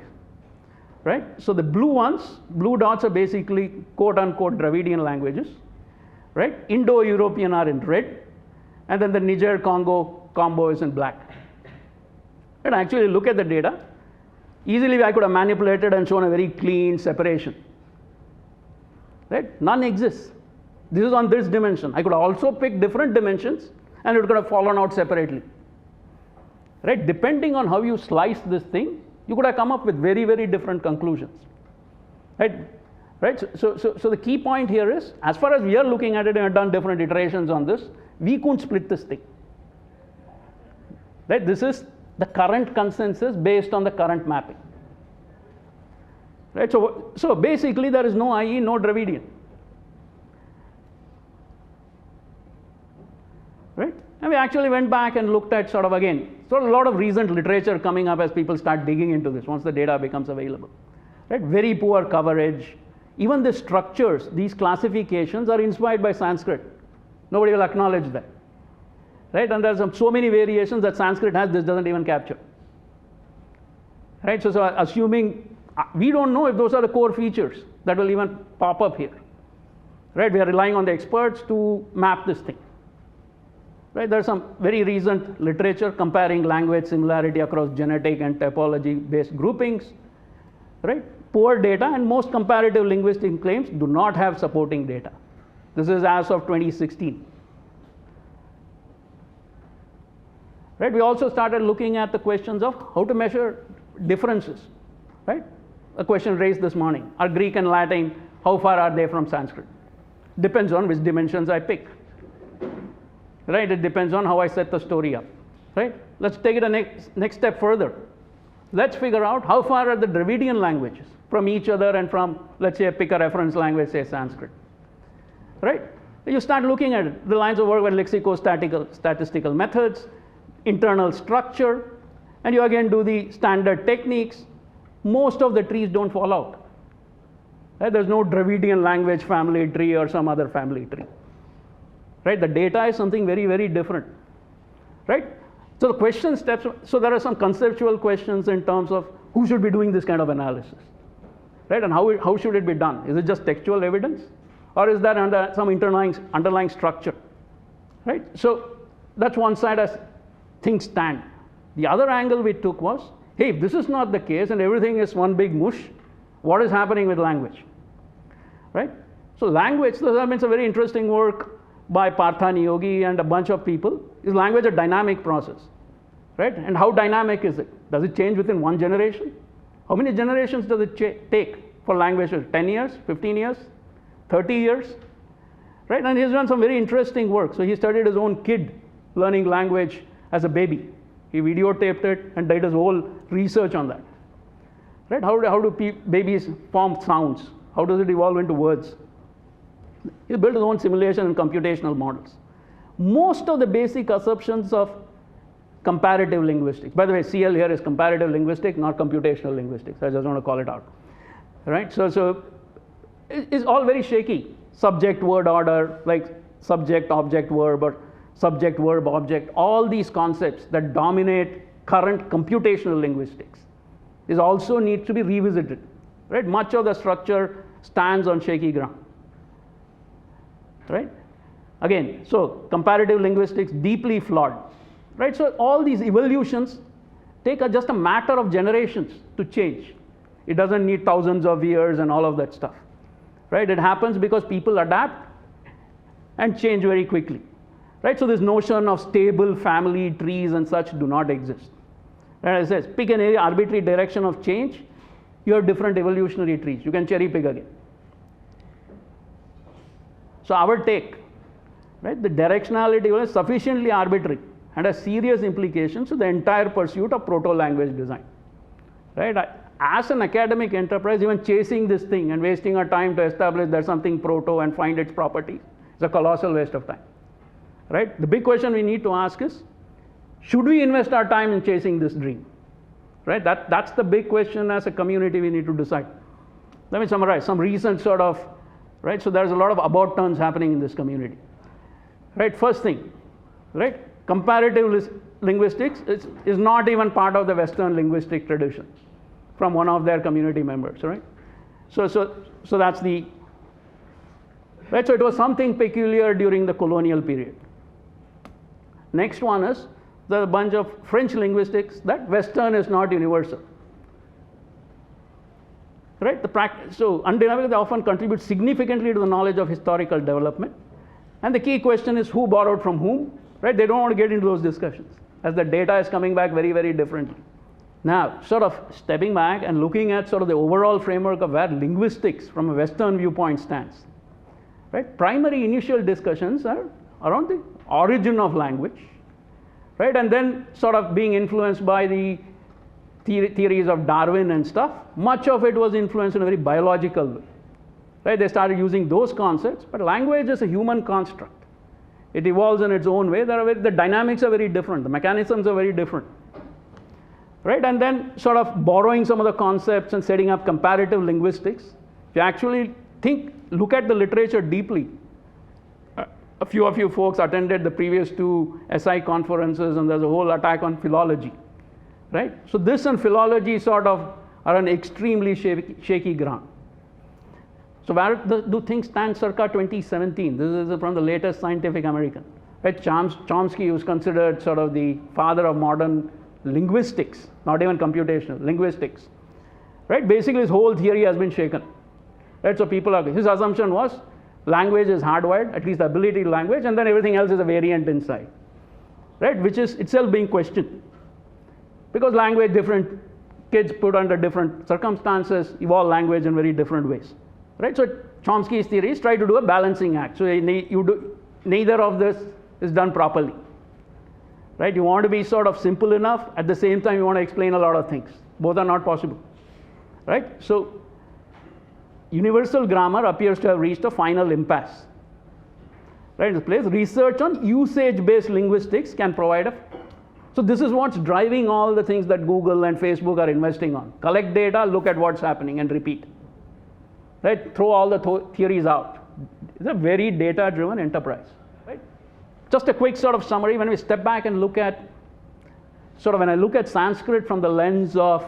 Speaker 11: Right? So the blue dots are basically quote-unquote Dravidian languages. Right? Indo-European are in red. And then the Niger-Congo combo is in black. And actually look at the data. Easily I could have manipulated and shown a very clean separation. Right? None exists. This is on this dimension. I could also pick different dimensions and it could have fallen out separately. Right? Depending on how you slice this thing, you could have come up with very, very different conclusions. Right? Right? So the key point here is, as far as we are looking at it and have done different iterations on this, we couldn't split this thing. Right? This is the current consensus based on the current mapping. Right? So basically there is no IE, no Dravidian. Right? And we actually went back and looked at a lot of recent literature coming up as people start digging into this once the data becomes available. Right? Very poor coverage. Even the structures, these classifications are inspired by Sanskrit. Nobody will acknowledge that. Right? And there's so many variations that Sanskrit has, this doesn't even capture. Right? So assuming, we don't know if those are the core features that will even pop up here. Right? We are relying on the experts to map this thing. Right? There's some very recent literature comparing language similarity across genetic and typology based groupings. Right? poor data, and most comparative linguistic claims do not have supporting data. This is as of 2016. Right? We also started looking at the questions of how to measure differences. Right? A question raised this morning: are Greek and Latin, how far are they from Sanskrit? Depends on which dimensions I pick. Right? It depends on how I set the story up. Right? Let's take it a next step further. Let's figure out how far are the Dravidian languages from each other and from, let's say, pick a reference language, say Sanskrit. Right? You start looking at it. The lines of work were lexico-statistical methods, internal structure, and you again do the standard techniques. Most of the trees don't fall out. Right? There's no Dravidian language family tree or some other family tree. Right? The data is something very, very different. Right? So the question steps, so there are some conceptual questions in terms of who should be doing this kind of analysis. Right? And how should it be done? Is it just textual evidence? Or is that under some underlying structure? Right? So that's one side as things stand. The other angle we took was, hey, if this is not the case and everything is one big mush, what is happening with language? Right? So language, that means a very interesting work by Parthani Yogi and a bunch of people. Is language a dynamic process? Right? And how dynamic is it? Does it change within one generation? How many generations does it take for language? 10 years, 15 years, 30 years? Right? And he's done some very interesting work. So he studied his own kid learning language as a baby. He videotaped it and did his whole research on that. Right? How do babies form sounds? How does it evolve into words? He built his own simulation and computational models. Most of the basic assumptions of comparative linguistics, by the way, CL here is comparative linguistics, not computational linguistics. I just want to call it out. Right? So it's all very shaky. Subject word order, like subject object verb or subject verb object, all these concepts that dominate current computational linguistics is also need to be revisited. Right? Much of the structure stands on shaky ground. Right? Again, so comparative linguistics deeply flawed. Right? So all these evolutions take just a matter of generations to change. It doesn't need thousands of years and all of that stuff. Right? It happens because people adapt and change very quickly. Right? So this notion of stable family trees and such do not exist. Right? As it says, pick an arbitrary direction of change, you have different evolutionary trees. You can cherry pick again. So our take, right, the directionality was sufficiently arbitrary and has serious implications to the entire pursuit of proto-language design. Right? As an academic enterprise, even chasing this thing and wasting our time to establish there's something proto and find its properties is a colossal waste of time. Right? The big question we need to ask is, should we invest our time in chasing this dream? Right? That's the big question as a community we need to decide. Let me summarize some recent sort of, right? So there's a lot of about turns happening in this community. Right? First thing, right? Comparative linguistics is not even part of the Western linguistic tradition from one of their community members, right? So that's the, right? So it was something peculiar during the colonial period. Next one is the bunch of French linguistics that Western is not universal. Right? So undeniably, they often contribute significantly to the knowledge of historical development. And the key question is who borrowed from whom? Right? They don't want to get into those discussions as the data is coming back very, very differently. Now, sort of stepping back and looking at sort of the overall framework of where linguistics from a Western viewpoint stands. Right? Primary initial discussions are around the origin of language. Right? And then sort of being influenced by the theories of Darwin and stuff. Much of it was influenced in a very biological way. Right? They started using those concepts, but language is a human construct. It evolves in its own way. The dynamics are very different. The mechanisms are very different. Right? And then sort of borrowing some of the concepts and setting up comparative linguistics. If you actually look at the literature deeply. A few of you folks attended the previous two SI conferences, and there's a whole attack on philology. Right? So this and philology sort of are an extremely shaky ground. So where do things stand circa 2017? This is from the latest Scientific American. Right? Chomsky was considered sort of the father of modern linguistics, not even computational, linguistics. right? Basically, his whole theory has been shaken, right? So people are, his assumption was language is hardwired, at least the ability to language, and then everything else is a variant inside, right? Which is itself being questioned. Because language, different kids put under different circumstances, evolve language in very different ways, right? So Chomsky's theory is try to do a balancing act. So neither of this is done properly, right? You want to be sort of simple enough, at the same time you want to explain a lot of things. Both are not possible, right? So universal grammar appears to have reached a final impasse, right? In this place, research on usage-based linguistics can provide a. So this is what's driving all the things that Google and Facebook are investing on. Collect data, look at what's happening, and repeat, right? Throw all the theories out. It's a very data-driven enterprise, right? Just a quick sort of summary. When we step back and look at, when I look at Sanskrit from the lens of,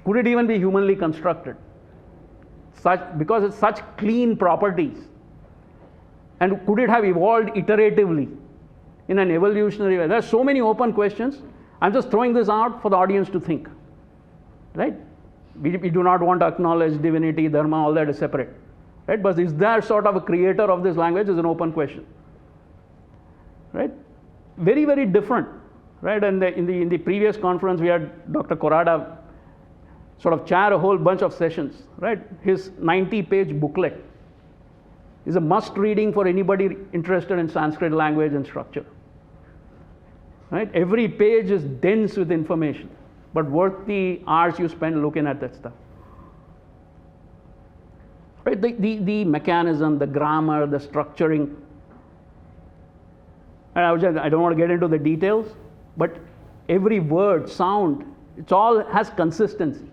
Speaker 11: could it even be humanly constructed? Because it's such clean properties. And could it have evolved iteratively in an evolutionary way? There are so many open questions. I'm just throwing this out for the audience to think, right? We do not want to acknowledge divinity, dharma, all that is separate, right? But is there sort of a creator of this language is an open question, right? Very, very different, right? And in the previous conference, we had Dr. Korada sort of chair a whole bunch of sessions, right? His 90-page booklet is a must reading for anybody interested in Sanskrit language and structure, right? Every page is dense with information, but worth the hours you spend looking at that stuff, right? The mechanism, the grammar, the structuring, and I don't want to get into the details, but every word, sound, it all has consistency,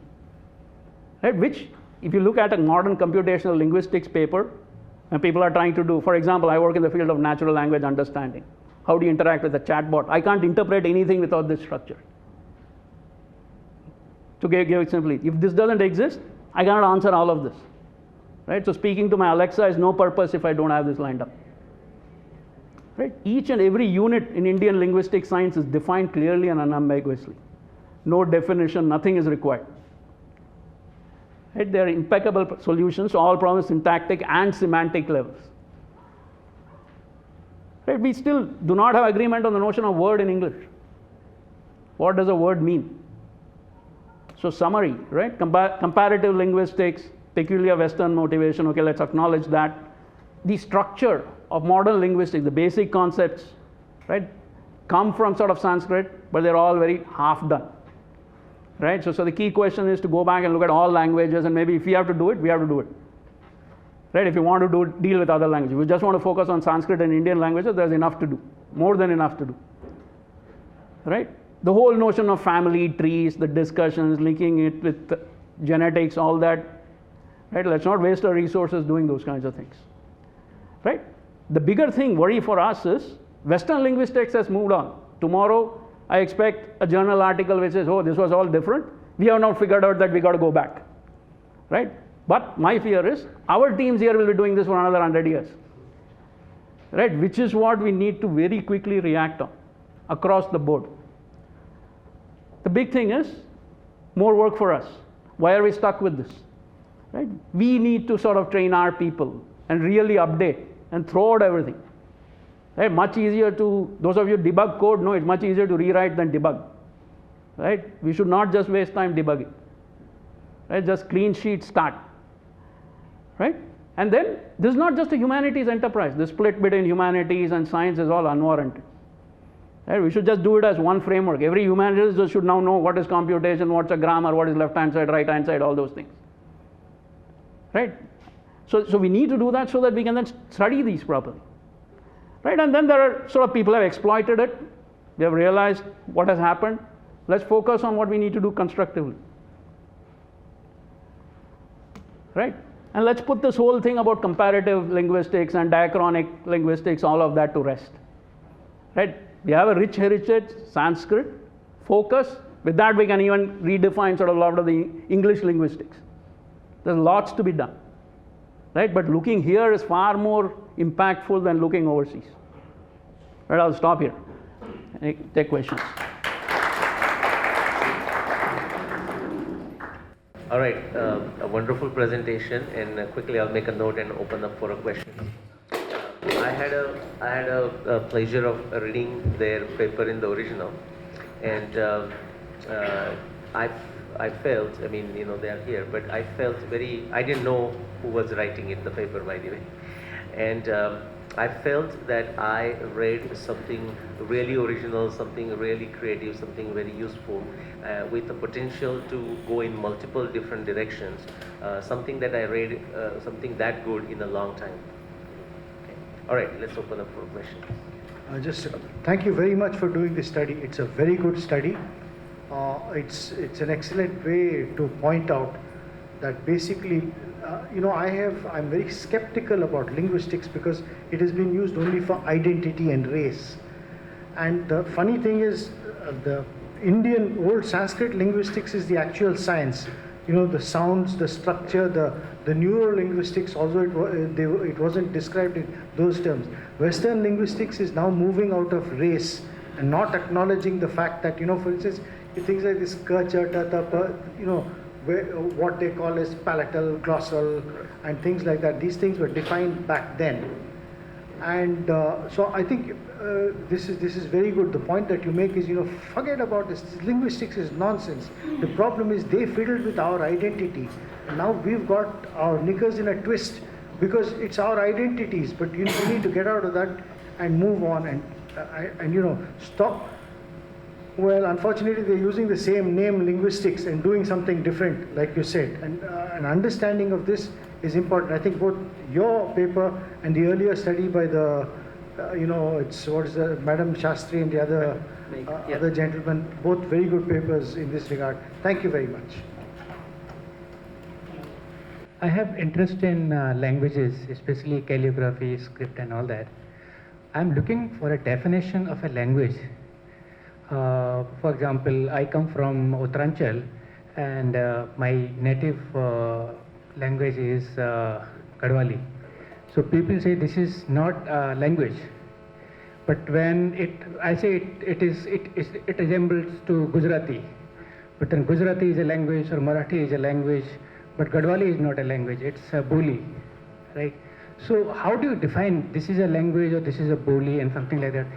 Speaker 11: right? Which, if you look at a modern computational linguistics paper, and people are trying to do, for example, I work in the field of natural language understanding. How do you interact with a chatbot? I can't interpret anything without this structure. To give it simply, if this doesn't exist, I cannot answer all of this, right? So speaking to my Alexa is no purpose if I don't have this lined up, right? Each and every unit in Indian linguistic science is defined clearly and unambiguously. No definition, nothing is required. Right? They are impeccable solutions to all problems, syntactic and semantic levels. Right? We still do not have agreement on the notion of word in English. What does a word mean? So summary, right? Comparative linguistics, peculiar Western motivation, okay, let's acknowledge that. The structure of modern linguistics, the basic concepts, right, come from sort of Sanskrit, but they're all very half done. Right? So the key question is to go back and look at all languages, and maybe if we have to do it, we have to do it. Right? If you want to deal with other languages. If you just want to focus on Sanskrit and Indian languages, there's enough to do. More than enough to do. Right? The whole notion of family trees, the discussions, linking it with genetics, all that. Right? Let's not waste our resources doing those kinds of things. Right? The bigger worry for us is Western linguistics has moved on. Tomorrow, I expect a journal article which says, oh, this was all different. We have now figured out that we got to go back, right? But my fear is our teams here will be doing this for another 100 years, right? Which is what we need to very quickly react on across the board. The big thing is more work for us. Why are we stuck with this, right? We need to sort of train our people and really update and throw out everything. Right? Much easier to, those of you who debug code know it's much easier to rewrite than debug. Right? We should not just waste time debugging. Right? Just clean sheet start. Right? And then this is not just a humanities enterprise. The split between humanities and science is all unwarranted. Right? We should just do it as one framework. Every humanitist should now know what is computation, what's a grammar, what is left hand side, right hand side, all those things. Right? So we need to do that so that we can then study these properly. Right? And then there are sort of people who have exploited it. They have realized what has happened. Let's focus on what we need to do constructively. Right? And let's put this whole thing about comparative linguistics and diachronic linguistics, all of that to rest. Right? We have a rich heritage, Sanskrit, focus. With that we can even redefine sort of a lot of the English linguistics. There's lots to be done. Right? But looking here is far more impactful than looking overseas. Right, I'll stop here. Take questions.
Speaker 5: All right, a wonderful presentation, and quickly I'll make a note and open up for a question. I had a pleasure of reading their paper in the original, and I I felt, I mean, you know, they are here, but I felt I didn't know who was writing it, the paper, by the way, and I felt that I read something really original, something really creative, something very useful, with the potential to go in multiple different directions, something that I read, something that good in a long time. Okay. All right, let's open up for questions.
Speaker 12: Just thank you very much for doing this study. It's a very good study. It's an excellent way to point out that basically, I'm very skeptical about linguistics because it has been used only for identity and race. And the funny thing is, the Indian old Sanskrit linguistics is the actual science. You know, the sounds, the structure, the neuro-linguistics, although it wasn't described in those terms. Western linguistics is now moving out of race and not acknowledging the fact that, for instance, things like this what they call as palatal, glossal, and things like that. These things were defined back then. And so I think this is very good. The point that you make is, forget about this. Linguistics is nonsense. The problem is they fiddled with our identity. And now we've got our knickers in a twist because it's our identities. But we need to get out of that and move on and stop. Well, unfortunately, they're using the same name, linguistics, and doing something different, like you said. And an understanding of this is important. I think both your paper and the earlier study by the, Madam Shastri and the other gentleman, both very good papers in this regard. Thank you very much.
Speaker 13: I have interest in languages, especially calligraphy, script, and all that. I'm looking for a definition of a language. For example, I come from Uttaranchal, and my native language is Gadwali. So people say this is not a language, but when I say it resembles to Gujarati. But then Gujarati is a language, or Marathi is a language, but Gadwali is not a language. It's a Boli, right? So how do you define this is a language or this is a Boli and something like that?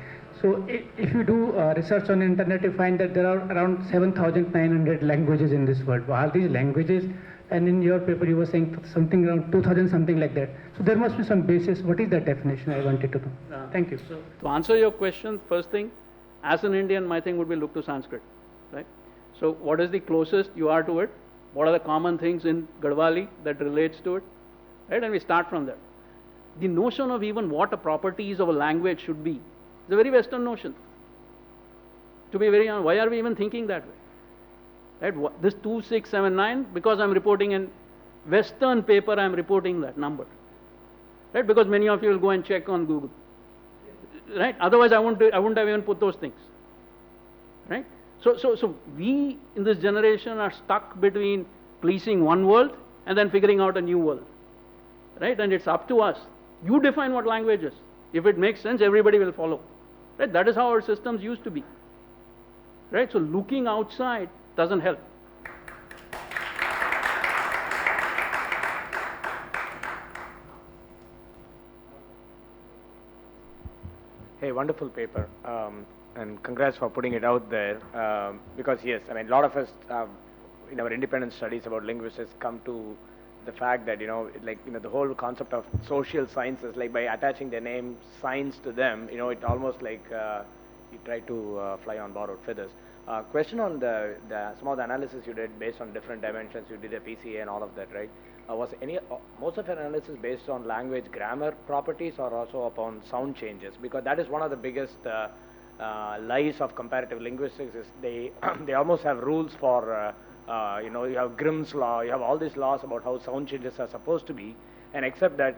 Speaker 13: So if you do research on the internet, you find that there are around 7,900 languages in this world. Are these languages? And in your paper, you were saying something around 2,000, something like that. So there must be some basis. What is that definition? I wanted to know. Thank you.
Speaker 11: So to answer your question, first thing, as an Indian, my thing would be look to Sanskrit, right? So what is the closest you are to it? What are the common things in Gadwali that relates to it, right? And we start from there. The notion of even what the properties of a language should be is a very Western notion. To be very honest, why are we even thinking that way? Right? This 2679, because I'm reporting in Western paper, I'm reporting that number. Right? Because many of you will go and check on Google. Right? Otherwise, I wouldn't have even put those things. Right? So we in this generation are stuck between pleasing one world and then figuring out a new world. Right? And it's up to us. You define what language is. If it makes sense, everybody will follow. Right? That is how our systems used to be. Right? So looking outside doesn't help.
Speaker 7: Hey, wonderful paper. And congrats for putting it out there. Because yes, I mean, a lot of us in our independent studies about linguistics come to the fact that, the whole concept of social sciences, like by attaching the name science to them, it almost like you try to fly on borrowed feathers. Question on some of the analysis you did based on different dimensions. You did a PCA and all of that, right? Was most of your analysis based on language grammar properties or also upon sound changes? Because that is one of the biggest lies of comparative linguistics is they almost have rules for you have Grimm's law, you have all these laws about how sound changes are supposed to be, and except that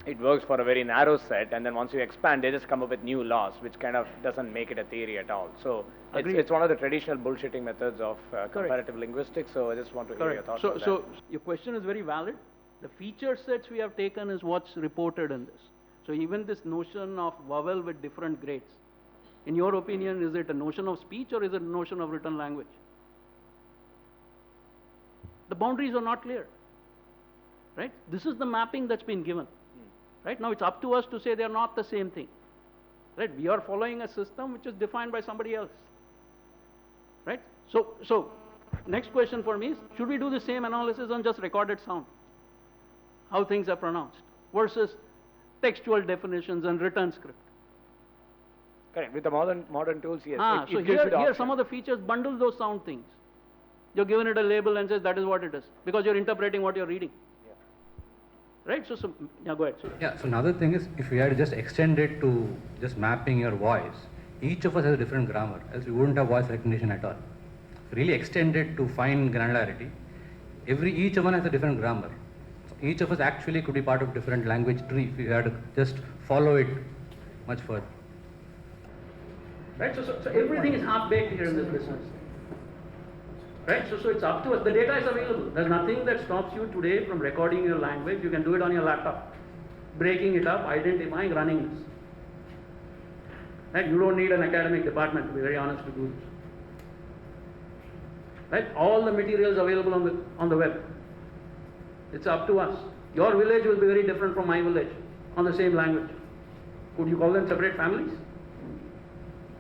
Speaker 7: it works for a very narrow set, and then once you expand, they just come up with new laws, which kind of doesn't make it a theory at all. So it's one of the traditional bullshitting methods of comparative linguistics. So I just want to hear your thoughts on that.
Speaker 11: So your question is very valid. The feature sets we have taken is what's reported in this. So even this notion of vowel with different grades, in your opinion, is it a notion of speech or is it a notion of written language? The boundaries are not clear. Right? This is the mapping that's been given. Right? Now it's up to us to say they're not the same thing. Right? We are following a system which is defined by somebody else. Right? So next question for me is, should we do the same analysis on just recorded sound? How things are pronounced versus textual definitions and written script.
Speaker 7: Correct. With the modern tools, yes.
Speaker 11: So here some of the features bundle those sound things. You're given it a label and says that is what it is, because you're interpreting what you're reading. Yeah. Right? So yeah, go ahead.
Speaker 14: Yeah, so another thing is, if we had just extended to just mapping your voice, each of us has a different grammar, else we wouldn't have voice recognition at all. Really extended to fine granularity, each of one has a different grammar. Each of us actually could be part of different language tree if we had to just follow it much further.
Speaker 11: Right? So everything is half-baked here in this business. Right? So it's up to us. The data is available. There's nothing that stops you today from recording your language. You can do it on your laptop, breaking it up, identifying, running this. Right? You don't need an academic department, to be very honest, to do this. Right? All the materials available on the web. It's up to us. Your village will be very different from my village on the same language. Could you call them separate families?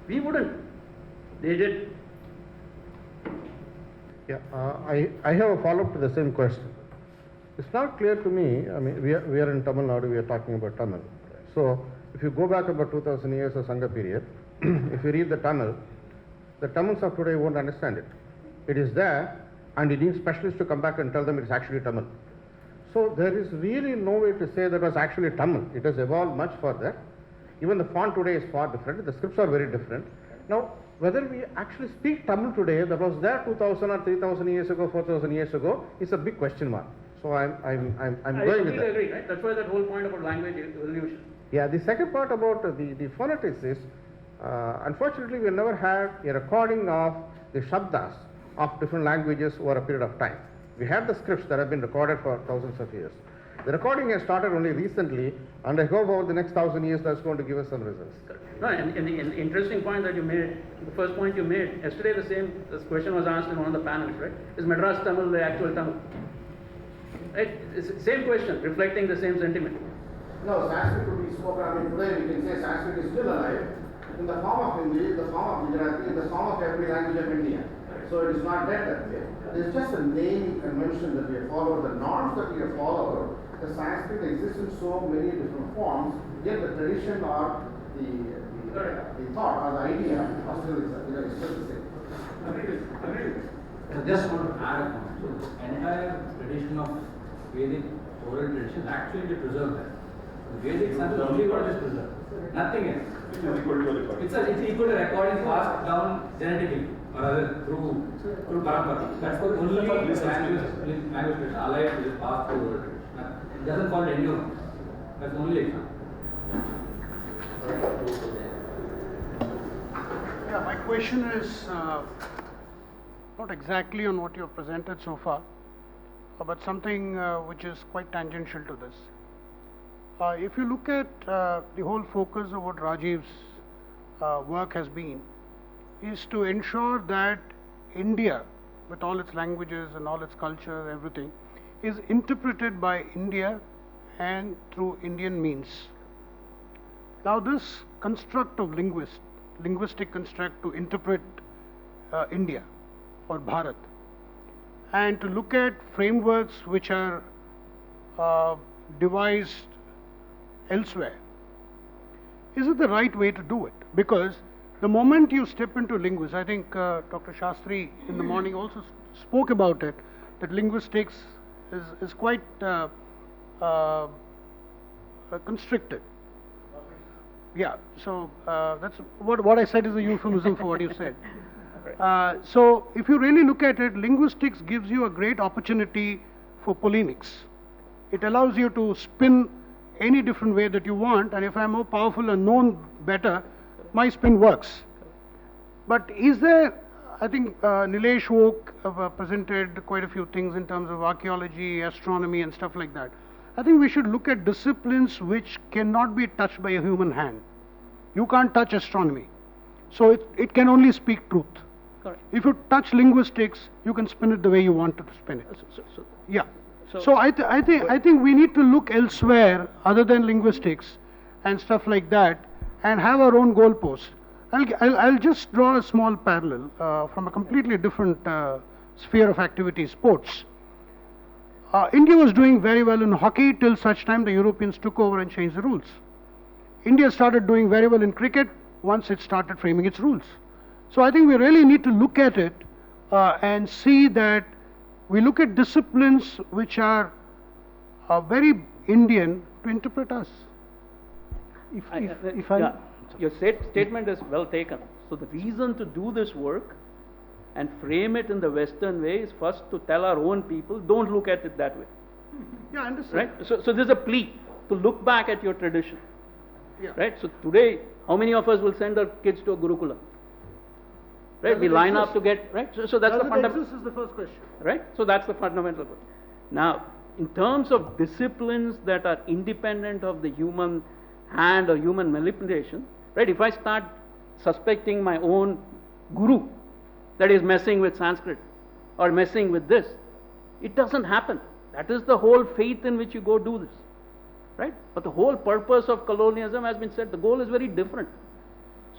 Speaker 11: We wouldn't. They did.
Speaker 15: Yeah, I have a follow-up to the same question. It's not clear to me, I mean, we are in Tamil Nadu, we are talking about Tamil. So, if you go back about 2000 years of Sangha period, if you read the Tamils of today won't understand it. It is there, and you need specialists to come back and tell them it's actually Tamil. So, there is really no way to say that it was actually Tamil. It has evolved much further. Even the font today is far different, the scripts are very different. Now, whether we actually speak Tamil today that was there 2000 or 3000 years ago, 4000 years ago, is a big question mark. So I'm going with that.
Speaker 11: I agree, right? That's why that whole point about language evolution.
Speaker 15: Yeah, the second part about the phonetics is, unfortunately we never had a recording of the shabdas of different languages over a period of time. We have the scripts that have been recorded for thousands of years. The recording has started only recently, and I hope over the next 1000 years that's going to give us some results.
Speaker 11: No, and the interesting point that you made, the first point you made, yesterday this question was asked in one of the panels, right? Is Madras Tamil the actual Tamil? Right? It's the same question, reflecting the same sentiment.
Speaker 15: No, Sanskrit could be spoken, I mean today we can say Sanskrit is still alive in the form of Hindi, the form of Gujarati, in the form of every language of India. So it is not dead that way. It is just a name convention that we have followed, the norms that we have followed. The Sanskrit exists in so many different forms, yet the tradition or the thought or the idea are still, it's still the same.
Speaker 8: I just want to add a point. So the entire tradition of Vedic oral tradition is actually to preserve that. The Vedic is only what is preserved. Nothing else. It is equal to recording. It's equal to recording passed down genetically or other through parampara. That's the only language tradition alive which is passed through oral tradition. It doesn't fall any of them. That's the only example.
Speaker 16: Yeah, my question is not exactly on what you have presented so far, but something which is quite tangential to this. If you look at the whole focus of what Rajiv's work has been, is to ensure that India, with all its languages and all its culture, everything, is interpreted by India and through Indian means. Now this construct of linguistic construct to interpret India or Bharat, and to look at frameworks which are devised elsewhere, is it the right way to do it? Because the moment you step into linguistics, I think Dr. Shastri in the morning also spoke about it, that linguistics is quite constricted. Yeah, so that's what I said is a euphemism for what you said. So if you really look at it, linguistics gives you a great opportunity for polemics. It allows you to spin any different way that you want, and if I'm more powerful and known better, my spin works. But is there, I think Nilesh Oak presented quite a few things in terms of archaeology, astronomy and stuff like that. I think we should look at disciplines which cannot be touched by a human hand. You can't touch astronomy. So it can only speak truth. Correct. If you touch linguistics, you can spin it the way you want to spin it. Yeah. So I think we need to look elsewhere other than linguistics and stuff like that, and have our own goalposts. I'll just draw a small parallel from a completely different sphere of activity, sports. India was doing very well in hockey till such time the Europeans took over and changed the rules. India started doing very well in cricket once it started framing its rules. So I think we really need to look at it and see that we look at disciplines which are very Indian to interpret us.
Speaker 11: Your statement is well taken. So the reason to do this work and frame it in the Western way is first to tell our own people, don't look at it that way.
Speaker 16: Yeah, I understand.
Speaker 11: Right? So there's a plea to look back at your tradition.
Speaker 16: Yeah.
Speaker 11: Right? So today, how many of us will send our kids to a Gurukula? Right?
Speaker 16: Does
Speaker 11: We
Speaker 16: it
Speaker 11: line
Speaker 16: exist?
Speaker 11: up to get, right? So that's
Speaker 16: Does
Speaker 11: the
Speaker 16: it
Speaker 11: fundamental.
Speaker 16: exist is the first question.
Speaker 11: Right? So that's the fundamental point. Now, in terms of disciplines that are independent of the human hand or human manipulation, right? If I start suspecting my own guru that is messing with Sanskrit or messing with this, it doesn't happen. That is the whole faith in which you go do this, right? But the whole purpose of colonialism has been said, the goal is very different.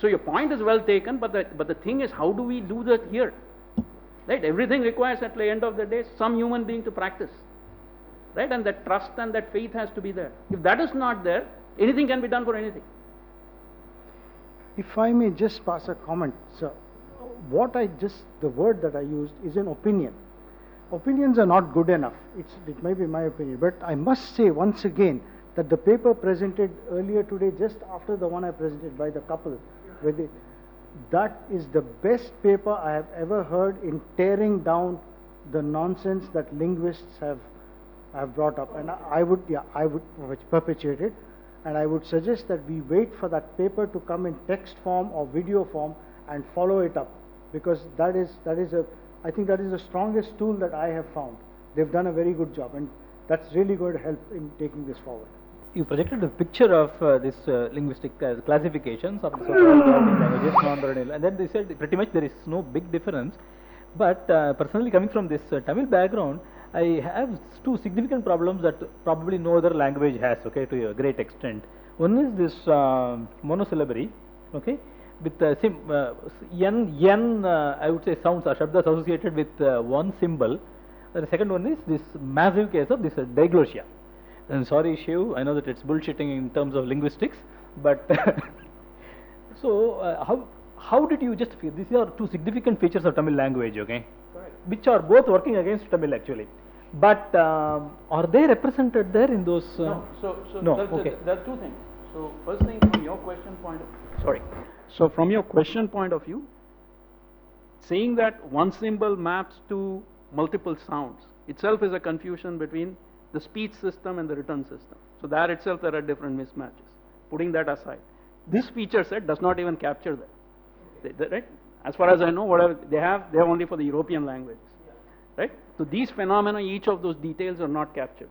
Speaker 11: So your point is well taken, but the thing is, how do we do that here? Right? Everything requires at the end of the day some human being to practice, right? And that trust and that faith has to be there. If that is not there, anything can be done for anything.
Speaker 12: If I may just pass a comment, sir. The word that I used is an opinion. Opinions are not good enough. It may be my opinion, but I must say once again that the paper presented earlier today, just after the one I presented by the couple, that is the best paper I have ever heard in tearing down the nonsense that linguists have brought up. And I would perpetuate it. And I would suggest that we wait for that paper to come in text form or video form and follow it up, because I think that is the strongest tool that I have found. They've done a very good job, and that's really going to help in taking this forward.
Speaker 9: You projected a picture of this linguistic classifications of the so-called Dravidian languages, non-Dravidian, and then they said pretty much there is no big difference. But personally, coming from this Tamil background, I have two significant problems that probably no other language has, okay, to a great extent. One is this monosyllabary, okay, with I would say sounds or shabdas associated with one symbol. The second one is this massive case of this diglossia. And sorry, Shiv, I know that it's bullshitting in terms of linguistics, but so how did you just feel? These are two significant features of Tamil language, okay, correct, which are both working against Tamil actually. But are they represented there in those?
Speaker 11: No.
Speaker 9: No.
Speaker 11: There are two things. So first thing, from your question point of view, saying that one symbol maps to multiple sounds itself is a confusion between the speech system and the written system. So there itself there are different mismatches. Putting that aside, this feature set does not even capture that. Right? As far as I know, whatever they have only for the European languages. Right? So these phenomena, each of those details are not captured,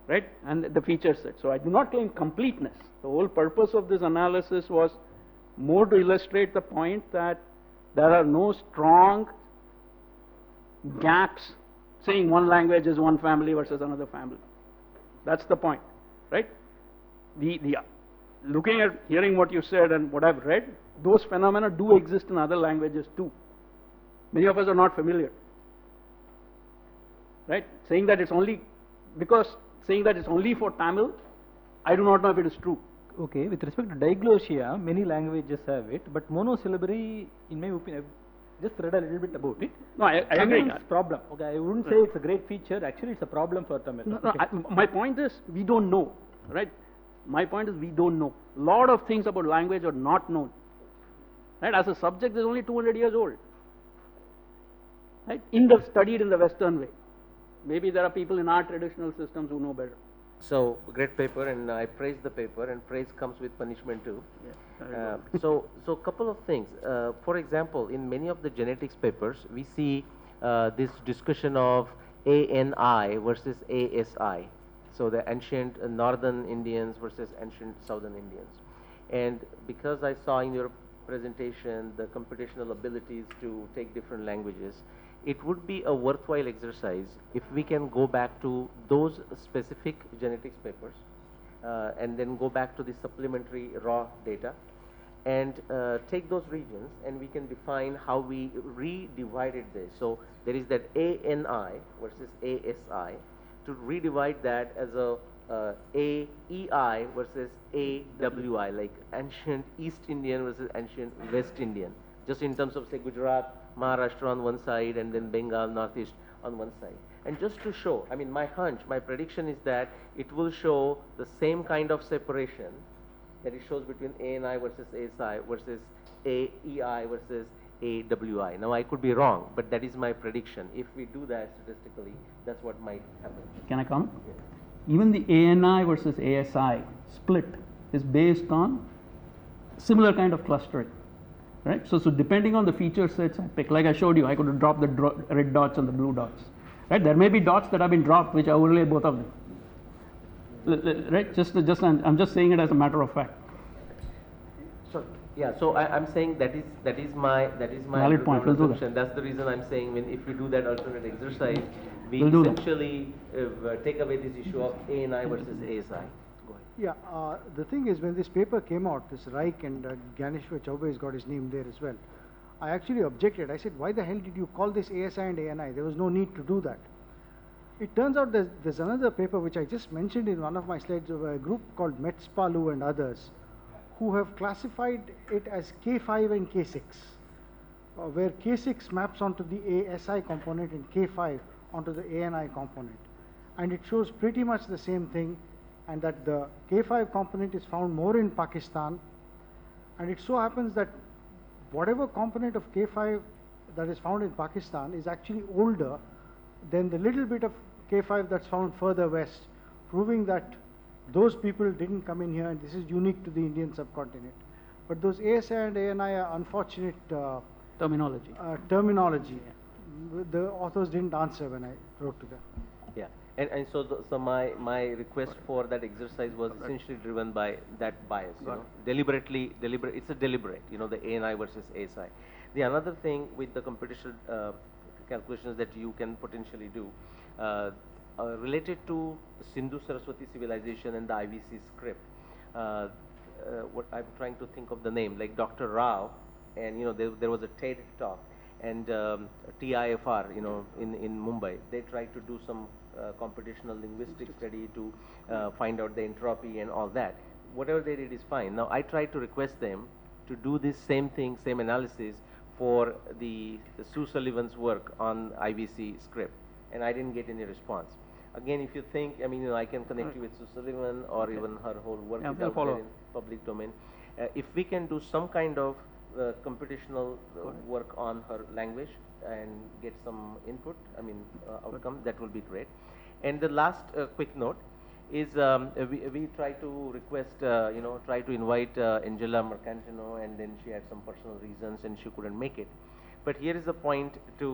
Speaker 11: right? And the feature set. So I do not claim completeness. The whole purpose of this analysis was more to illustrate the point that there are no strong gaps saying one language is one family versus another family. That's the point, right? Looking at, hearing what you said and what I've read, those phenomena do exist in other languages too. Many of us are not familiar. Right? Saying that it's only for Tamil, I do not know if it is true.
Speaker 9: Okay, with respect to diglossia, many languages have it, but monosyllabary, in my opinion, I've just read a little bit about it.
Speaker 11: No, I agree.
Speaker 9: Tamil's problem. Okay, I wouldn't say it's a great feature. Actually, it's a problem for Tamil.
Speaker 11: No,
Speaker 9: okay.
Speaker 11: My point is, we don't know, right? My point is, we don't know. A lot of things about language are not known. Right? As a subject, is only 200 years old. Right? Studied in the Western way. Maybe there are people in our traditional systems who know better.
Speaker 5: So, great paper, and I praise the paper, and praise comes with punishment too.
Speaker 11: Yeah,
Speaker 5: so couple of things. For example, in many of the genetics papers, we see this discussion of ANI versus ASI. So the ancient northern Indians versus ancient southern Indians. And because I saw in your presentation, the computational abilities to take different languages, it would be a worthwhile exercise if we can go back to those specific genetics papers and then go back to the supplementary raw data and take those regions, and we can define how we re-divided this. So there is that ANI versus ASI. To redivide that as a AEI versus AWI, like ancient East Indian versus ancient West Indian, just in terms of say Gujarat, Maharashtra on one side, and then Bengal, Northeast on one side. And just to show, I mean, my hunch, my prediction is that it will show the same kind of separation that it shows between ANI versus ASI versus AEI versus AWI. Now, I could be wrong, but that is my prediction. If we do that statistically, that's what might happen.
Speaker 11: Can I comment? Even the ANI versus ASI split is based on similar kind of clustering, right? So depending on the feature sets I pick, like I showed you, I could drop the red dots and the blue dots, right? There may be dots that have been dropped which overlay both of them, right? I'm just saying it as a matter of fact.
Speaker 5: So yeah, so I'm saying that is my
Speaker 11: valid point. We'll do that.
Speaker 5: That's the reason I'm saying if we do that alternate exercise, we
Speaker 11: we'll
Speaker 5: essentially take away this issue of ANI versus ASI.
Speaker 12: Yeah, the thing is, when this paper came out, this Reich and Gyaneshwar Chaubey has got his name there as well. I actually objected. I said, why the hell did you call this ASI and ANI? There was no need to do that. It turns out there's another paper which I just mentioned in one of my slides of a group called Metzpalu and others, who have classified it as K5 and K6, where K6 maps onto the ASI component and K5 onto the ANI component. And it shows pretty much the same thing, and that the K5 component is found more in Pakistan, and it so happens that whatever component of K5 that is found in Pakistan is actually older than the little bit of K5 that's found further west, proving that those people didn't come in here and this is unique to the Indian subcontinent. But those ASI and ANI are unfortunate
Speaker 11: terminology.
Speaker 12: The authors didn't answer when I wrote to them.
Speaker 5: Yeah, and so my request for that exercise was essentially driven by that bias, you know, deliberate. It's a deliberate, you know, the ANI versus ASI. The another thing with the computational calculations that you can potentially do, related to Sindhu Saraswati civilization and the IVC script, what I'm trying to think of the name, like Dr. Rao, and you know there was a TED talk, and TIFR, you know, in Mumbai, they tried to do some computational linguistic study to find out the entropy and all that. Whatever they did is fine. Now I tried to request them to do this same thing, same analysis for the Sue Sullivan's work on IVC script, and I didn't get any response. Again, if you think, I mean, you know, I can connect you with Sue Sullivan, or even her whole work is out there in public domain. If we can do some kind of computational work on her language and get some input, I mean, outcome, that will be great. And the last quick note is we try to request, you know, try to invite Angela Mercantino, and then she had some personal reasons and she couldn't make it. But here is the point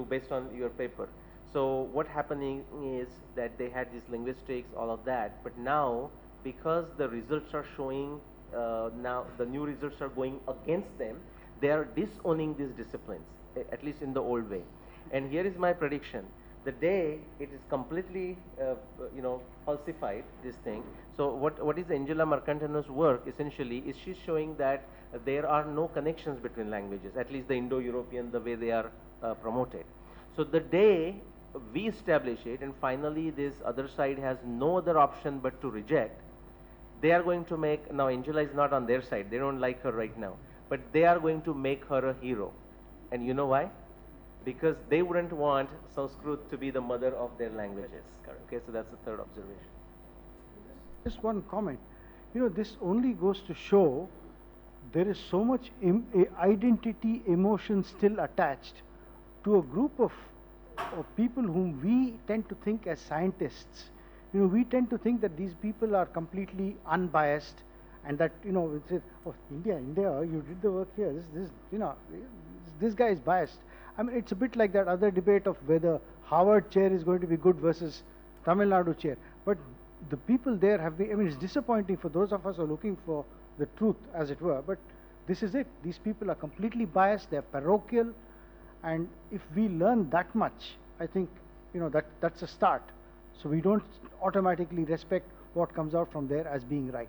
Speaker 5: based on your paper. So what happening is that they had these linguistics, all of that, but now because the results are showing, now the new results are going against them, they are disowning these disciplines, at least in the old way. And here is my prediction. The day it is completely, you know, falsified, this thing. So what is Angela Mercantino's work essentially is she's showing that there are no connections between languages, at least the Indo-European, the way they are promoted. So the day we establish it and finally this other side has no other option but to reject, they are going to make, now Angela is not on their side, they don't like her right now, but they are going to make her a hero. And you know why? Because they wouldn't want Sanskrit to be the mother of their languages. Okay, so that's the third observation.
Speaker 12: Just one comment. You know, this only goes to show there is so much identity, emotion still attached to a group of people whom we tend to think as scientists. You know, we tend to think that these people are completely unbiased, and that, you know, it's oh, India, you did the work here. You know, this guy is biased. I mean, it's a bit like that other debate of whether Harvard chair is going to be good versus Tamil Nadu chair. But the people there have been, I mean, it's disappointing for those of us who are looking for the truth, as it were, but this is it. These people are completely biased, they're parochial, and if we learn that much, I think, that's a start. So we don't automatically respect what comes out from there as being right.